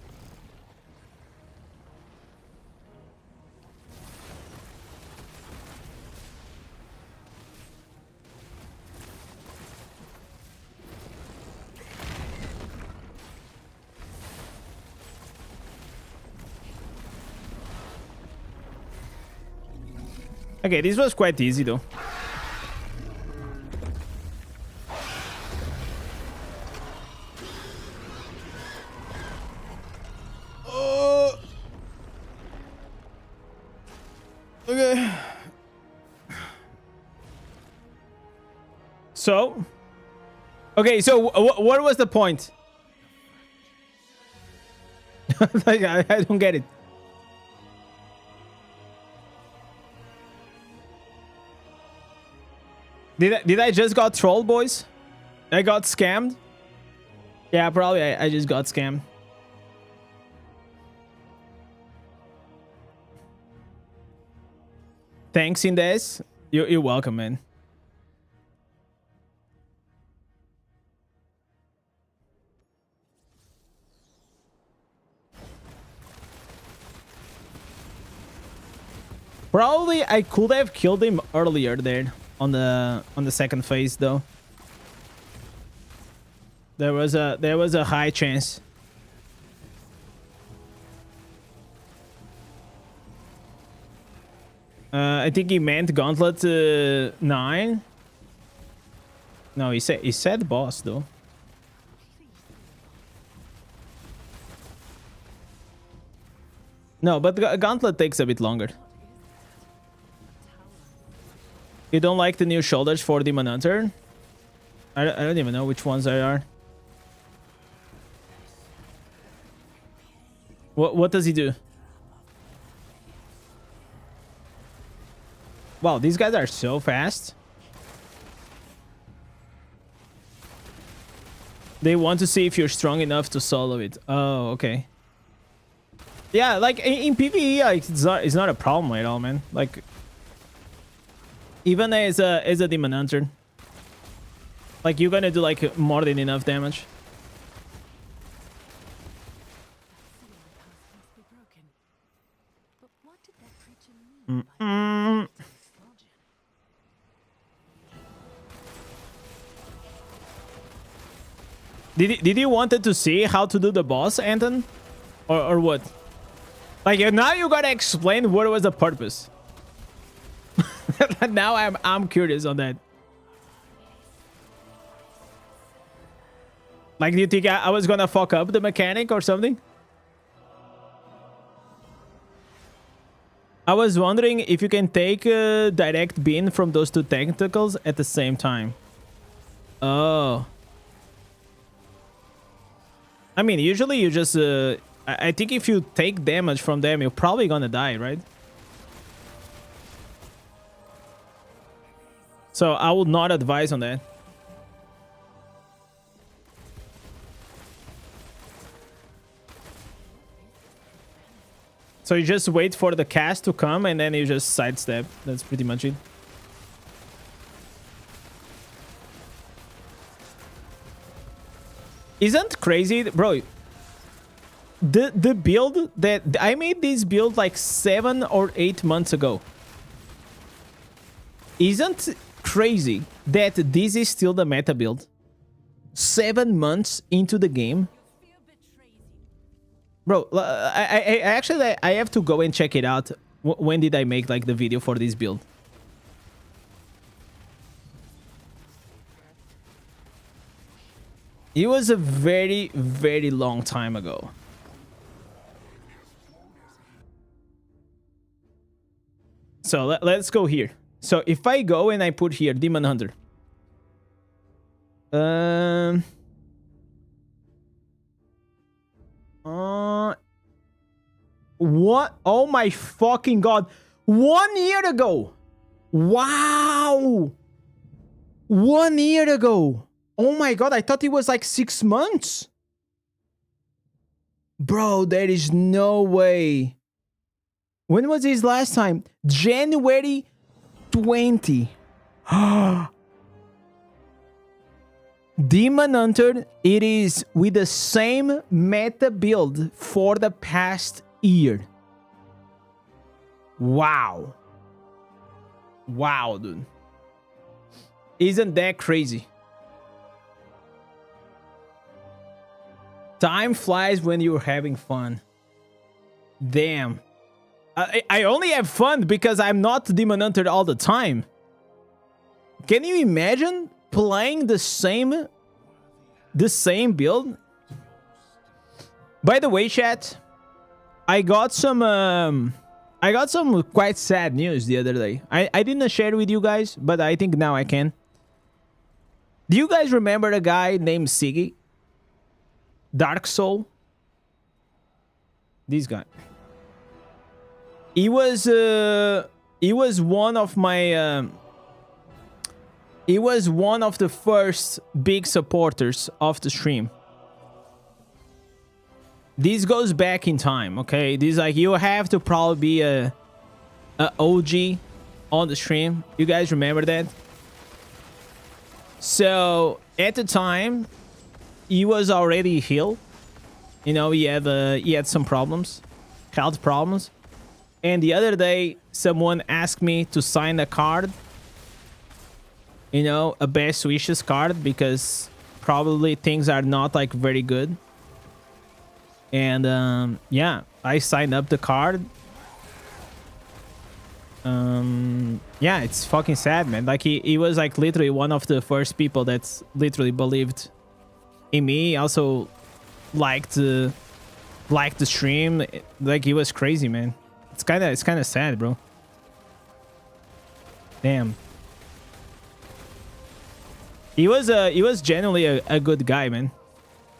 Okay, this was quite easy though. Okay. So? Okay, so what was the point? Like, I don't get it. Did I just got trolled, boys? I got scammed? Yeah, probably I just got scammed. Thanks, Indez. You're welcome, man. Probably I could have killed him earlier there on the second phase though. There was a high chance. I think he meant Gauntlet 9. No, he said boss though. No, but Gauntlet takes a bit longer. You don't like the new shoulders for Demon Hunter? I don't even know which ones they are. What does he do? Wow, these guys are so fast. They want to see if you're strong enough to solo it. Oh, okay. Yeah, like in PvE, like, it's not a problem at all, man. Like, even as a Demon Hunter, like, you're gonna do like more than enough damage. Did you wanted to see how to do the boss, Anton, or what? Like, now you gotta explain what was the purpose. Now I'm curious on that. Like, do you think I was gonna fuck up the mechanic or something? I was wondering if you can take a direct beam from those two tentacles at the same time. Oh. I mean, usually you just... I think if you take damage from them, you're probably gonna die, right? So I would not advise on that. So you just wait for the cast to come and then you just sidestep. That's pretty much it. Isn't crazy, bro? The build that I made, this build like 7 or 8 months ago. Isn't crazy that this is still the meta build 7 months into the game? Bro, I actually I have to go and check it out. When did I make like the video for this build? It was a very, very long time ago. So let's go here. So if I go and I put here Demon Hunter. What? Oh my fucking god. 1 year ago. Wow. 1 year ago. Oh my god, I thought it was like 6 months. Bro, there is no way. When was this last time? January 20. Demon Hunter, it is with the same meta build for the past year. Wow. Wow, dude. Isn't that crazy? Time flies when you're having fun. Damn. I only have fun because I'm not Demon Hunter all the time. Can you imagine playing the same build? By the way, chat, I got some quite sad news the other day. I didn't share it with you guys, but I think now I can. Do you guys remember a guy named Siggy? Dark Soul? This guy. He was one of my he was one of the first big supporters of the stream. This goes back in time, okay? This, like, you have to probably be a OG on the stream. You guys remember that? So at the time, he was already healed. You know, he had some problems, health problems. And the other day, someone asked me to sign a card. You know, a best wishes card, because probably things are not like very good. And yeah, I signed up the card. Yeah, it's fucking sad, man. Like, he was like literally one of the first people that's literally believed in me. Also liked liked the stream. Like, it was crazy, man. It's kind of sad, bro. Damn. He was genuinely a good guy, man.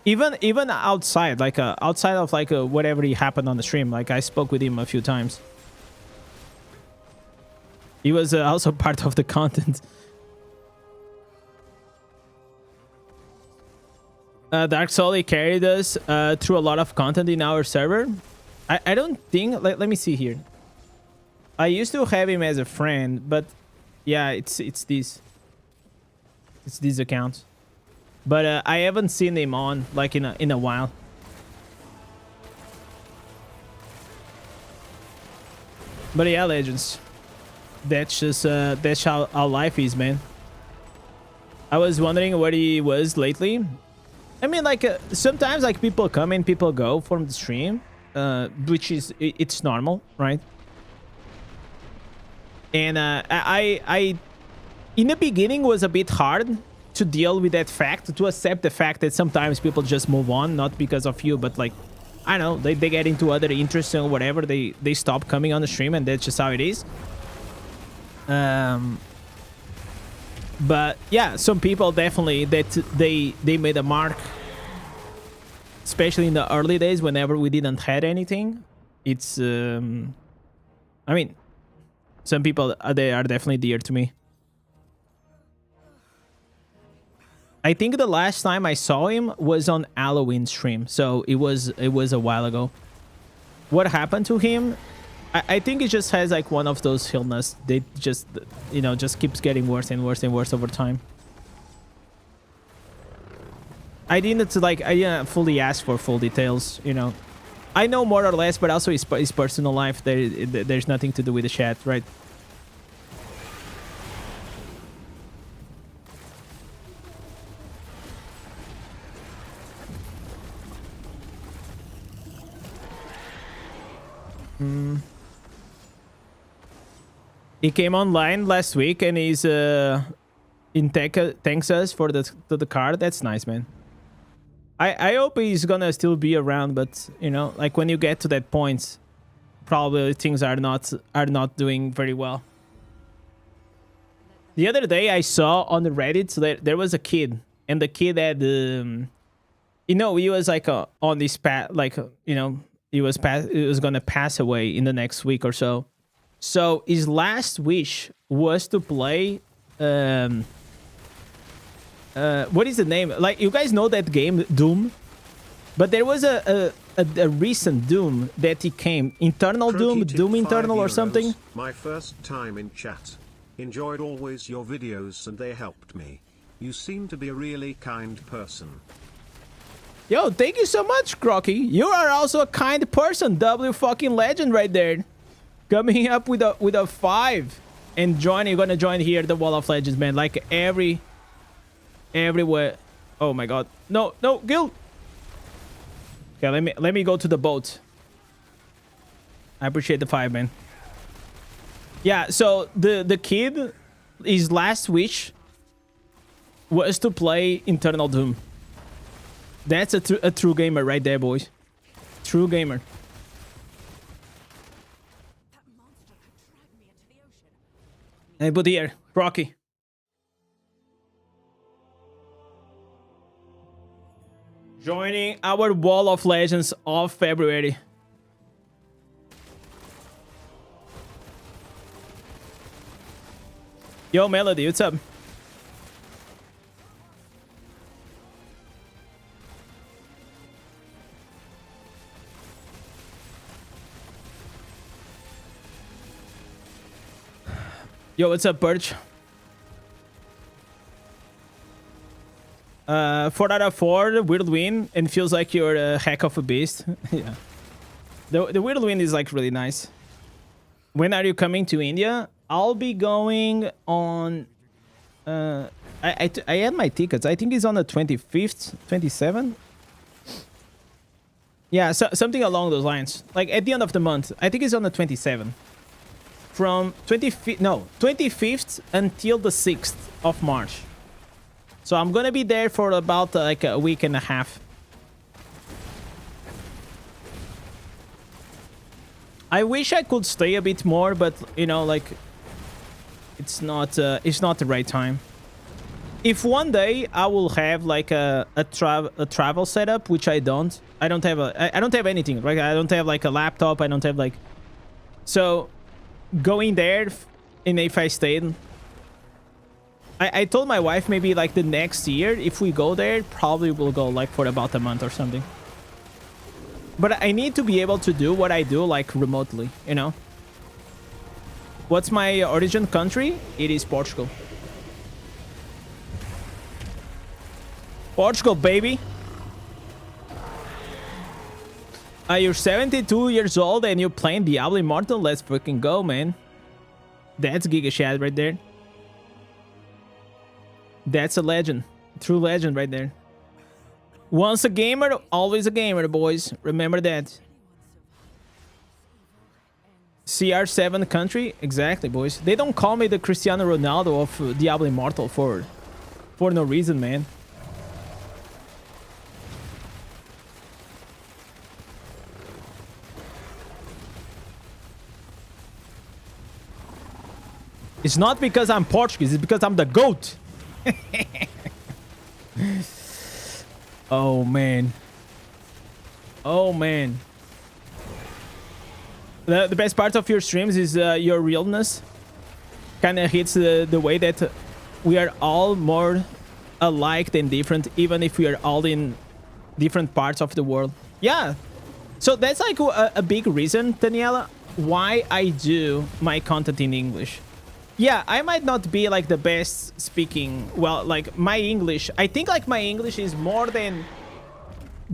Even outside, like outside of like whatever he happened on the stream, like I spoke with him a few times. He was also part of the content. Dark Soul carried us through a lot of content in our server. I don't think. Let me see here. I used to have him as a friend, but yeah, it's this. It's this account. But I haven't seen him on like in a while. But yeah, legends. That's just that's how our life is, man. I was wondering where he was lately. I mean, like sometimes like people come and people go from the stream, which is it's normal, right? And I in the beginning was a bit hard to deal with that fact, to accept the fact that sometimes people just move on, not because of you, but like, I don't know, they get into other interests or whatever, they stop coming on the stream, and that's just how it is. But yeah, some people definitely that they made a mark, especially in the early days whenever we didn't had anything. It's I mean, some people they are definitely dear to me. I think the last time I saw him was on Halloween stream, so it was a while ago. What happened to him? I think it just has like one of those illness. They just, you know, just keeps getting worse and worse and worse over time. I didn't fully ask for full details, you know. I know more or less, but also his personal life. There's nothing to do with the chat, right? He came online last week and he's in thanks us for the card. That's nice, man. I hope he's gonna still be around, but you know, like when you get to that point, probably things are not doing very well. The other day I saw on the Reddit that there was a kid, and the kid had you know, he was like on this path, like you know, he was gonna pass away in the next week or so. So his last wish was to play what is the name? Like, you guys know that game Doom? But there was a recent Doom that it came. Internal Doom, Doom Internal or something. My first time in chat. Enjoyed always your videos and they helped me. You seem to be a really kind person. Yo, thank you so much, Crocky. You are also a kind person. W fucking legend right there. Coming up with a 5 and joining. You're gonna join here the Wall of Legends, man. Like everywhere. Oh my god. No, Gil. Okay, let me go to the boat. I appreciate the 5, man. Yeah, so the kid, his last wish was to play Internal Doom. That's a true gamer right there, boys. True gamer. Hey, but here, Rocky. Joining our Wall of Legends of February. Yo, Melody, what's up? Yo, what's up, Birch? 4 out of 4, weird win, and feels like you're a heck of a beast. Yeah. The weird win is like really nice. When are you coming to India? I'll be going on... I had my tickets. I think it's on the 25th, 27th. Yeah, so, something along those lines. Like at the end of the month. I think it's on the 27th. From 25th until the 6th of March. So I'm gonna be there for about like a week and a half. I wish I could stay a bit more, but you know, like, it's not the right time. If one day I will have like a travel setup, which I don't have anything, right? I don't have like a laptop. I don't have like, so going there, and if I stayed, I told my wife maybe like the next year, if we go there, probably we'll go like for about a month or something. But I need to be able to do what I do like remotely, you know? What's my origin country? It is Portugal. Portugal, baby. You're 72 years old and you're playing Diablo Immortal? Let's fucking go, man. That's Giga Shad right there. That's a legend. True legend right there. Once a gamer, always a gamer, boys. Remember that. CR7 country? Exactly, boys. They don't call me the Cristiano Ronaldo of Diablo Immortal for no reason, man. It's not because I'm Portuguese, it's because I'm the GOAT. Oh, man. Oh, man. The best part of your streams is your realness. Kind of hits the way that we are all more alike than different, even if we are all in different parts of the world. Yeah. So that's like a big reason, Daniela, why I do my content in English. Yeah, I might not be like the best speaking. Well, like my English, I think like my English is more than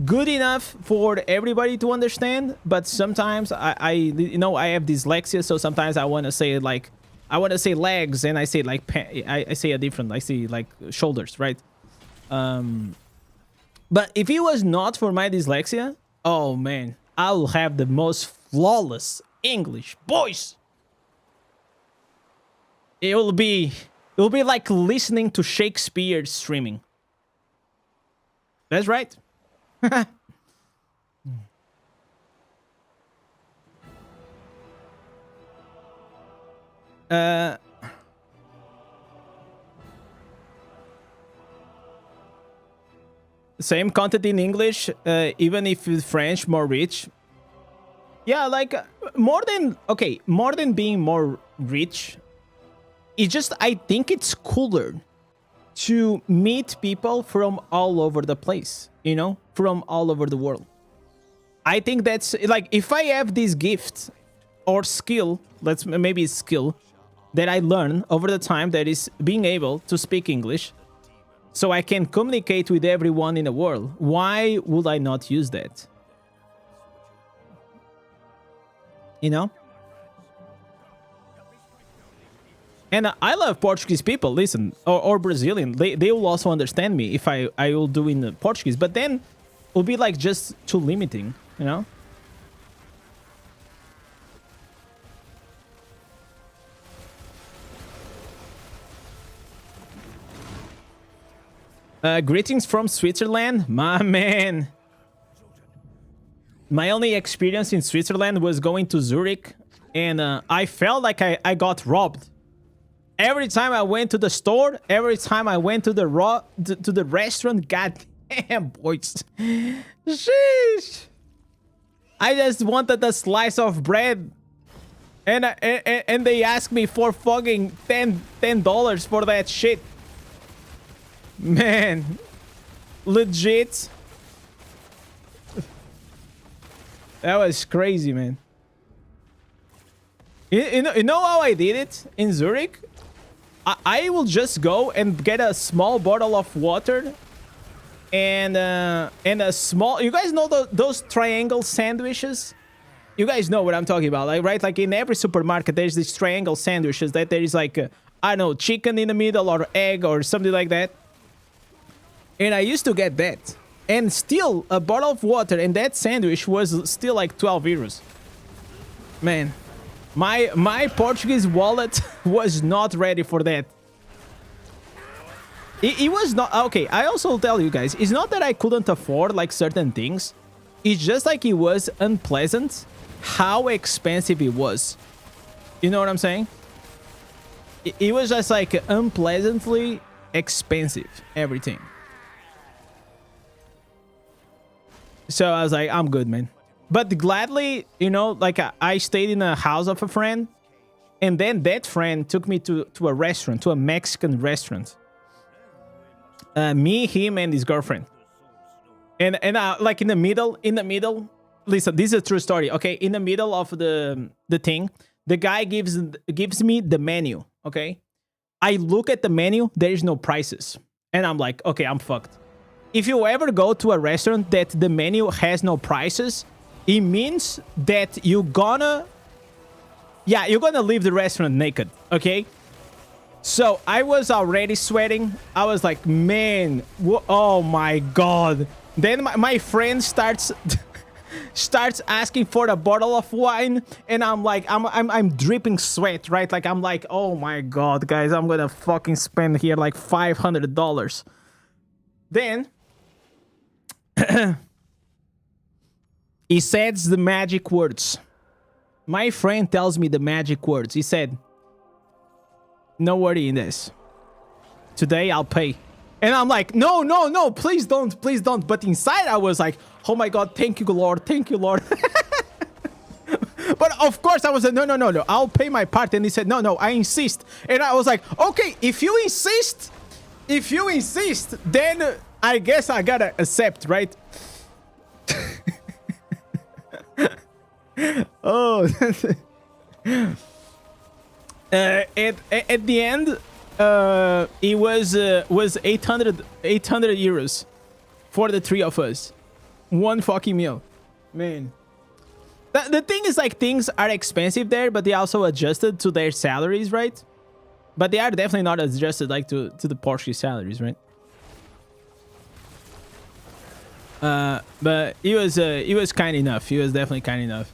good enough for everybody to understand. But sometimes I you know, I have dyslexia, so sometimes I want to say like, I want to say legs, and I say like I say a different. I say like shoulders, right? But if it was not for my dyslexia, oh man, I'll have the most flawless English, boys. It will be like listening to Shakespeare streaming. That's right. Same content in English, even if it's French, more rich. Yeah, like more than being more rich. It's just, I think it's cooler to meet people from all over the place, you know, from all over the world. I think that's like, if I have this gift or skill, maybe skill that I learn over the time, that is being able to speak English, so I can communicate with everyone in the world. Why would I not use that? You know? And I love Portuguese people, listen, or Brazilian. They will also understand me if I will do in Portuguese. But then it will be like just too limiting, you know? Greetings from Switzerland, my man. My only experience in Switzerland was going to Zurich, and I felt like I got robbed. Every time I went to the store, every time I went to the restaurant, goddamn, boys. Sheesh. I just wanted a slice of bread, and they asked me for fucking $10 for that shit. Man, legit. That was crazy, man. You know how I did it in Zurich? I will just go and get a small bottle of water and a small. You guys know those triangle sandwiches? You guys know what I'm talking about, like, right? Like in every supermarket, there's these triangle sandwiches that there is like I don't know, chicken in the middle or egg or something like that. And I used to get that. And still, a bottle of water and that sandwich was still like 12 euros. Man, my Portuguese wallet was not ready for that. It was not... Okay, I also tell you guys, it's not that I couldn't afford like certain things. It's just like it was unpleasant how expensive it was. You know what I'm saying? It was just like unpleasantly expensive, everything. So I was like, I'm good, man. But gladly, you know, like I stayed in a house of a friend, and then that friend took me to a restaurant, to a Mexican restaurant. Me, him, and his girlfriend. And like in the middle, listen, this is a true story. Okay, in the middle of the thing, the guy gives me the menu. Okay, I look at the menu, there is no prices, and I'm like, okay, I'm fucked. If you ever go to a restaurant that the menu has no prices, it means that you're gonna leave the restaurant naked. Okay. So I was already sweating. I was like, man, oh my god. Then my friend starts asking for a bottle of wine, and I'm like, I'm dripping sweat, right? Like I'm like, oh my god, guys, I'm gonna fucking spend here like $500. Then he says the magic words. My friend tells me the magic words. He said, "No worry, Indez. Today I'll pay." And I'm like, no, please don't. But inside I was like, oh my god, thank you, Lord. But of course I was like, no, I'll pay my part. And he said, no, I insist. And I was like, okay, if you insist, then I guess I gotta accept, right? Oh. At the end, it was 800 euros for the three of us. One fucking meal, man. The thing is, like, things are expensive there, but they also adjusted to their salaries, right? But they are definitely not adjusted like to the Portuguese salaries, right? But it was kind enough. It was definitely kind enough.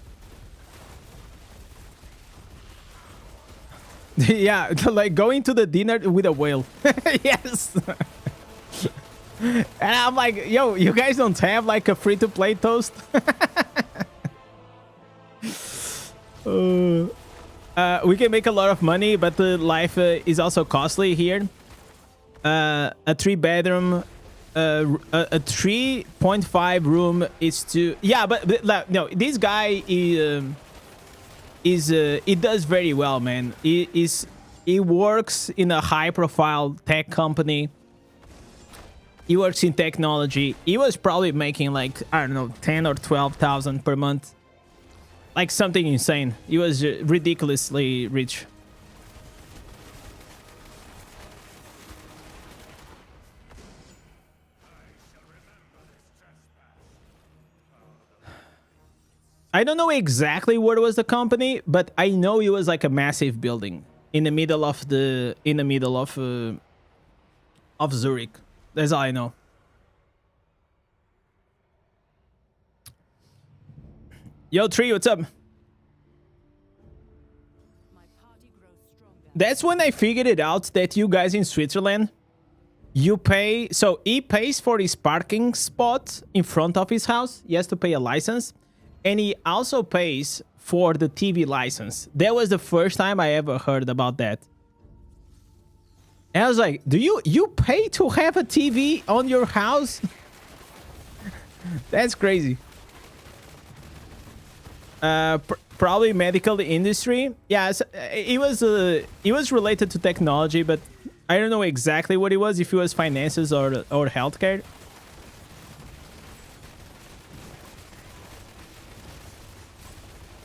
Yeah, like going to the dinner with a whale. Yes. And I'm like, yo, you guys don't have like a free-to-play toast? We can make a lot of money, but the life is also costly here. A 3-bedroom, a 3.5 room is to... Yeah, but no, this guy it does very well, man. He works in a high-profile tech company. He works in technology. He was probably making like, I don't know, 10 or 12,000 per month. Like something insane. He was ridiculously rich. I don't know exactly where was the company, but I know it was like a massive building in the middle of of Zurich. That's all I know. Yo, Tree, what's up? That's when I figured it out that you guys in Switzerland, you pay... So he pays for his parking spot in front of his house. He has to pay a license. And he also pays for the TV license. That was the first time I ever heard about that. And I was like, do you pay to have a TV on your house? That's crazy. Probably medical industry. Yeah, it was related to technology, but I don't know exactly what it was, if it was finances or healthcare.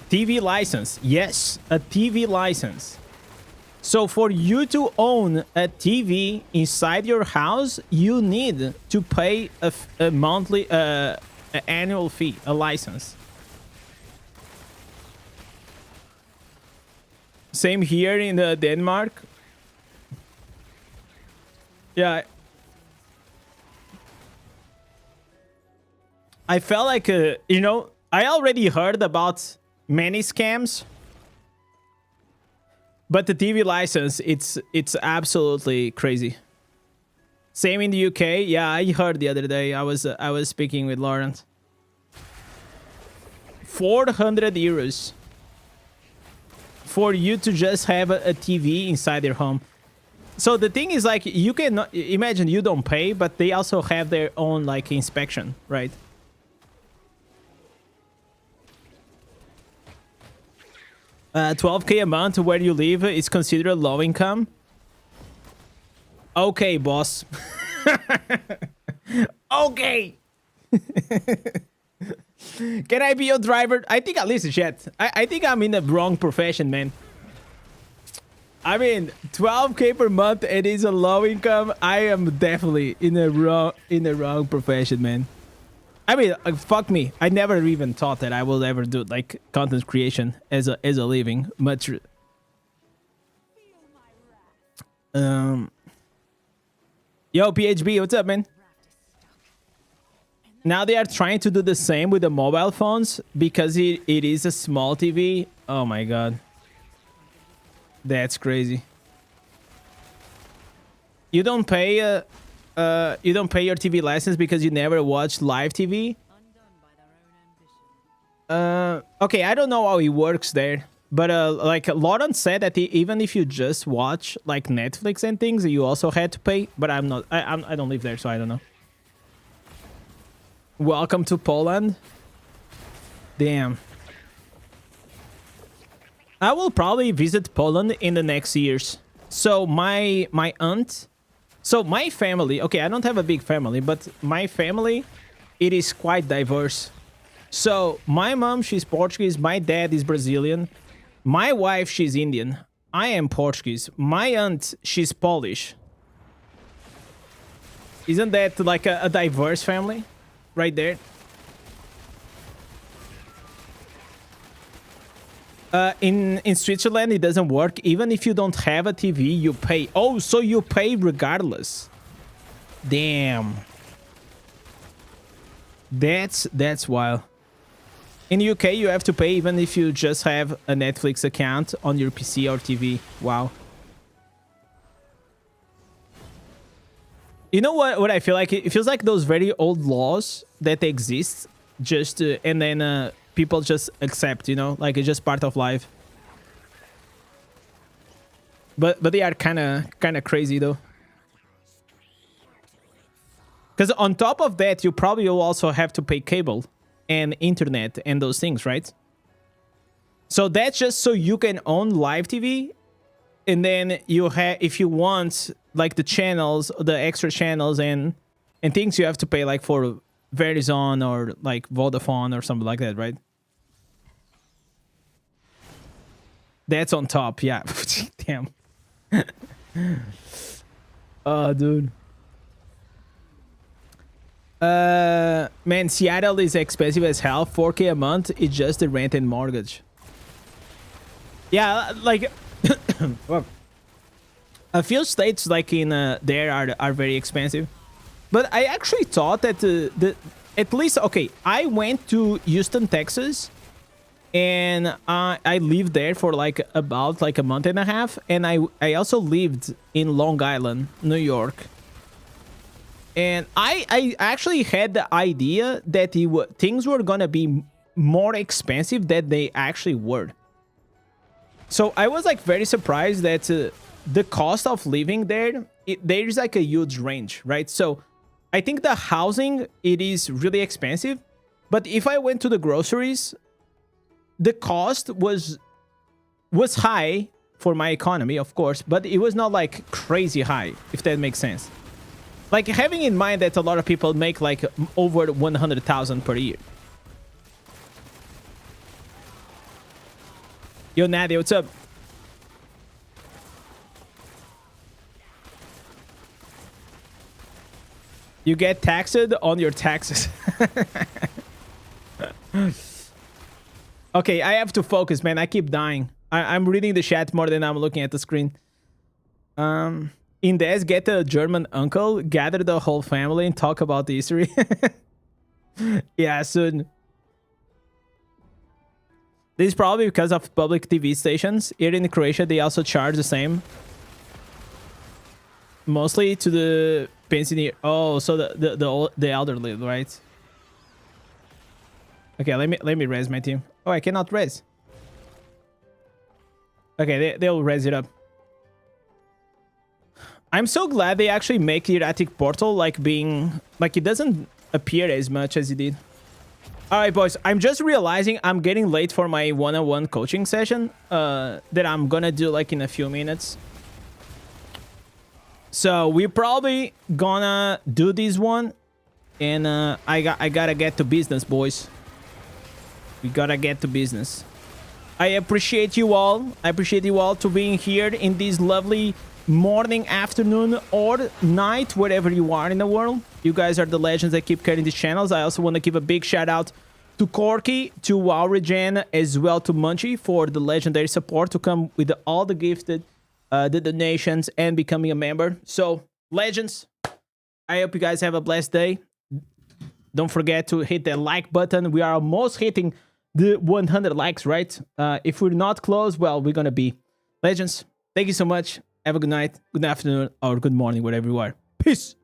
TV license. Yes, a TV license. So for you to own a TV inside your house, you need to pay a monthly, an annual fee, a license. Same here in Denmark. Yeah. I felt like, you know, I already heard about many scams, but the TV license, it's absolutely crazy. Same in the UK. Yeah, I heard the other day. I was speaking with Lawrence. 400 euros for you to just have a TV inside their home. So the thing is, like, you can imagine you don't pay, but they also have their own like inspection, right? $12K a month where you live is considered low income. Okay, boss. Okay. Can I be your driver? I think at least yet. I think I'm in the wrong profession, man. I mean, 12K per month, it is a low income. I am definitely in the wrong profession, man. I mean, fuck me. I never even thought that I will ever do like content creation as a living. Much. Yo, PHB, what's up, man? Now they are trying to do the same with the mobile phones because it is a small TV. Oh my god. That's crazy. You don't pay your TV license because you never watched live TV? Okay, I don't know how it works there. But like Lauren said that even if you just watch like Netflix and things, you also had to pay. But I don't live there, so I don't know. Welcome to Poland. Damn. I will probably visit Poland in the next years. So my aunt, so my family, okay, I don't have a big family, but my family, it is quite diverse. So my mom, she's Portuguese, my dad is Brazilian, my wife, she's Indian, I am Portuguese, my aunt, she's Polish. Isn't that like a diverse family right there? In Switzerland, it doesn't work. Even if you don't have a TV, you pay. Oh, so you pay regardless. Damn. That's wild. In the UK, you have to pay even if you just have a Netflix account on your PC or TV. Wow. You know what I feel like? It feels like those very old laws that exist just and then people just accept, you know, like it's just part of life. But they are kind of crazy though. Because on top of that, you probably will also have to pay cable and internet and those things, right? So that's just so you can own live TV, and then you have, if you want like the channels, the extra channels and things, you have to pay like for Verizon or like Vodafone or something like that, right? That's on top, yeah. Damn. Oh, dude. Man, Seattle is expensive as hell. 4K a month. It's just the rent and mortgage. Yeah, like well, a few states like in there are very expensive. But I actually thought that at least, okay, I went to Houston, Texas, and I lived there for like about like a month and a half, and I also lived in Long Island, New York. And I actually had the idea that things were gonna be more expensive than they actually were. So I was like very surprised that the cost of living there, there's like a huge range, right? So I think the housing, it is really expensive. But if I went to the groceries, the cost was high for my economy, of course, but it was not like crazy high, if that makes sense. Like having in mind that a lot of people make like over 100,000 per year. Yo, Nadia, what's up? You get taxed on your taxes. Okay, I have to focus, man. I keep dying. I'm reading the chat more than I'm looking at the screen. Indez, get a German uncle, gather the whole family, and talk about the history. Yeah, soon. This is probably because of public TV stations. Here in Croatia, they also charge the same. Mostly to the pensioner. Oh, so the elderly, right? Okay, let me res my team. Oh, I cannot res. Okay, they'll res it up. I'm so glad they actually make the erratic portal like being like it doesn't appear as much as it did. All right, boys. I'm just realizing I'm getting late for my one-on-one coaching session that I'm gonna do like in a few minutes. So we're probably gonna do this one, and I gotta get to business, boys. We gotta get to business. I appreciate you all. I appreciate you all to being here in this lovely morning, afternoon, or night, wherever you are in the world. You guys are the legends that keep carrying these channels. I also want to give a big shout out to Corky, to Aurigen, as well to Munchie for the legendary support to come with all the gifted, the donations, and becoming a member. So, legends, I hope you guys have a blessed day. Don't forget to hit the like button. We are almost hitting the 100 likes, right? If we're not close, well, we're gonna be. Legends, thank you so much. Have a good night, good afternoon, or good morning, wherever you are. Peace.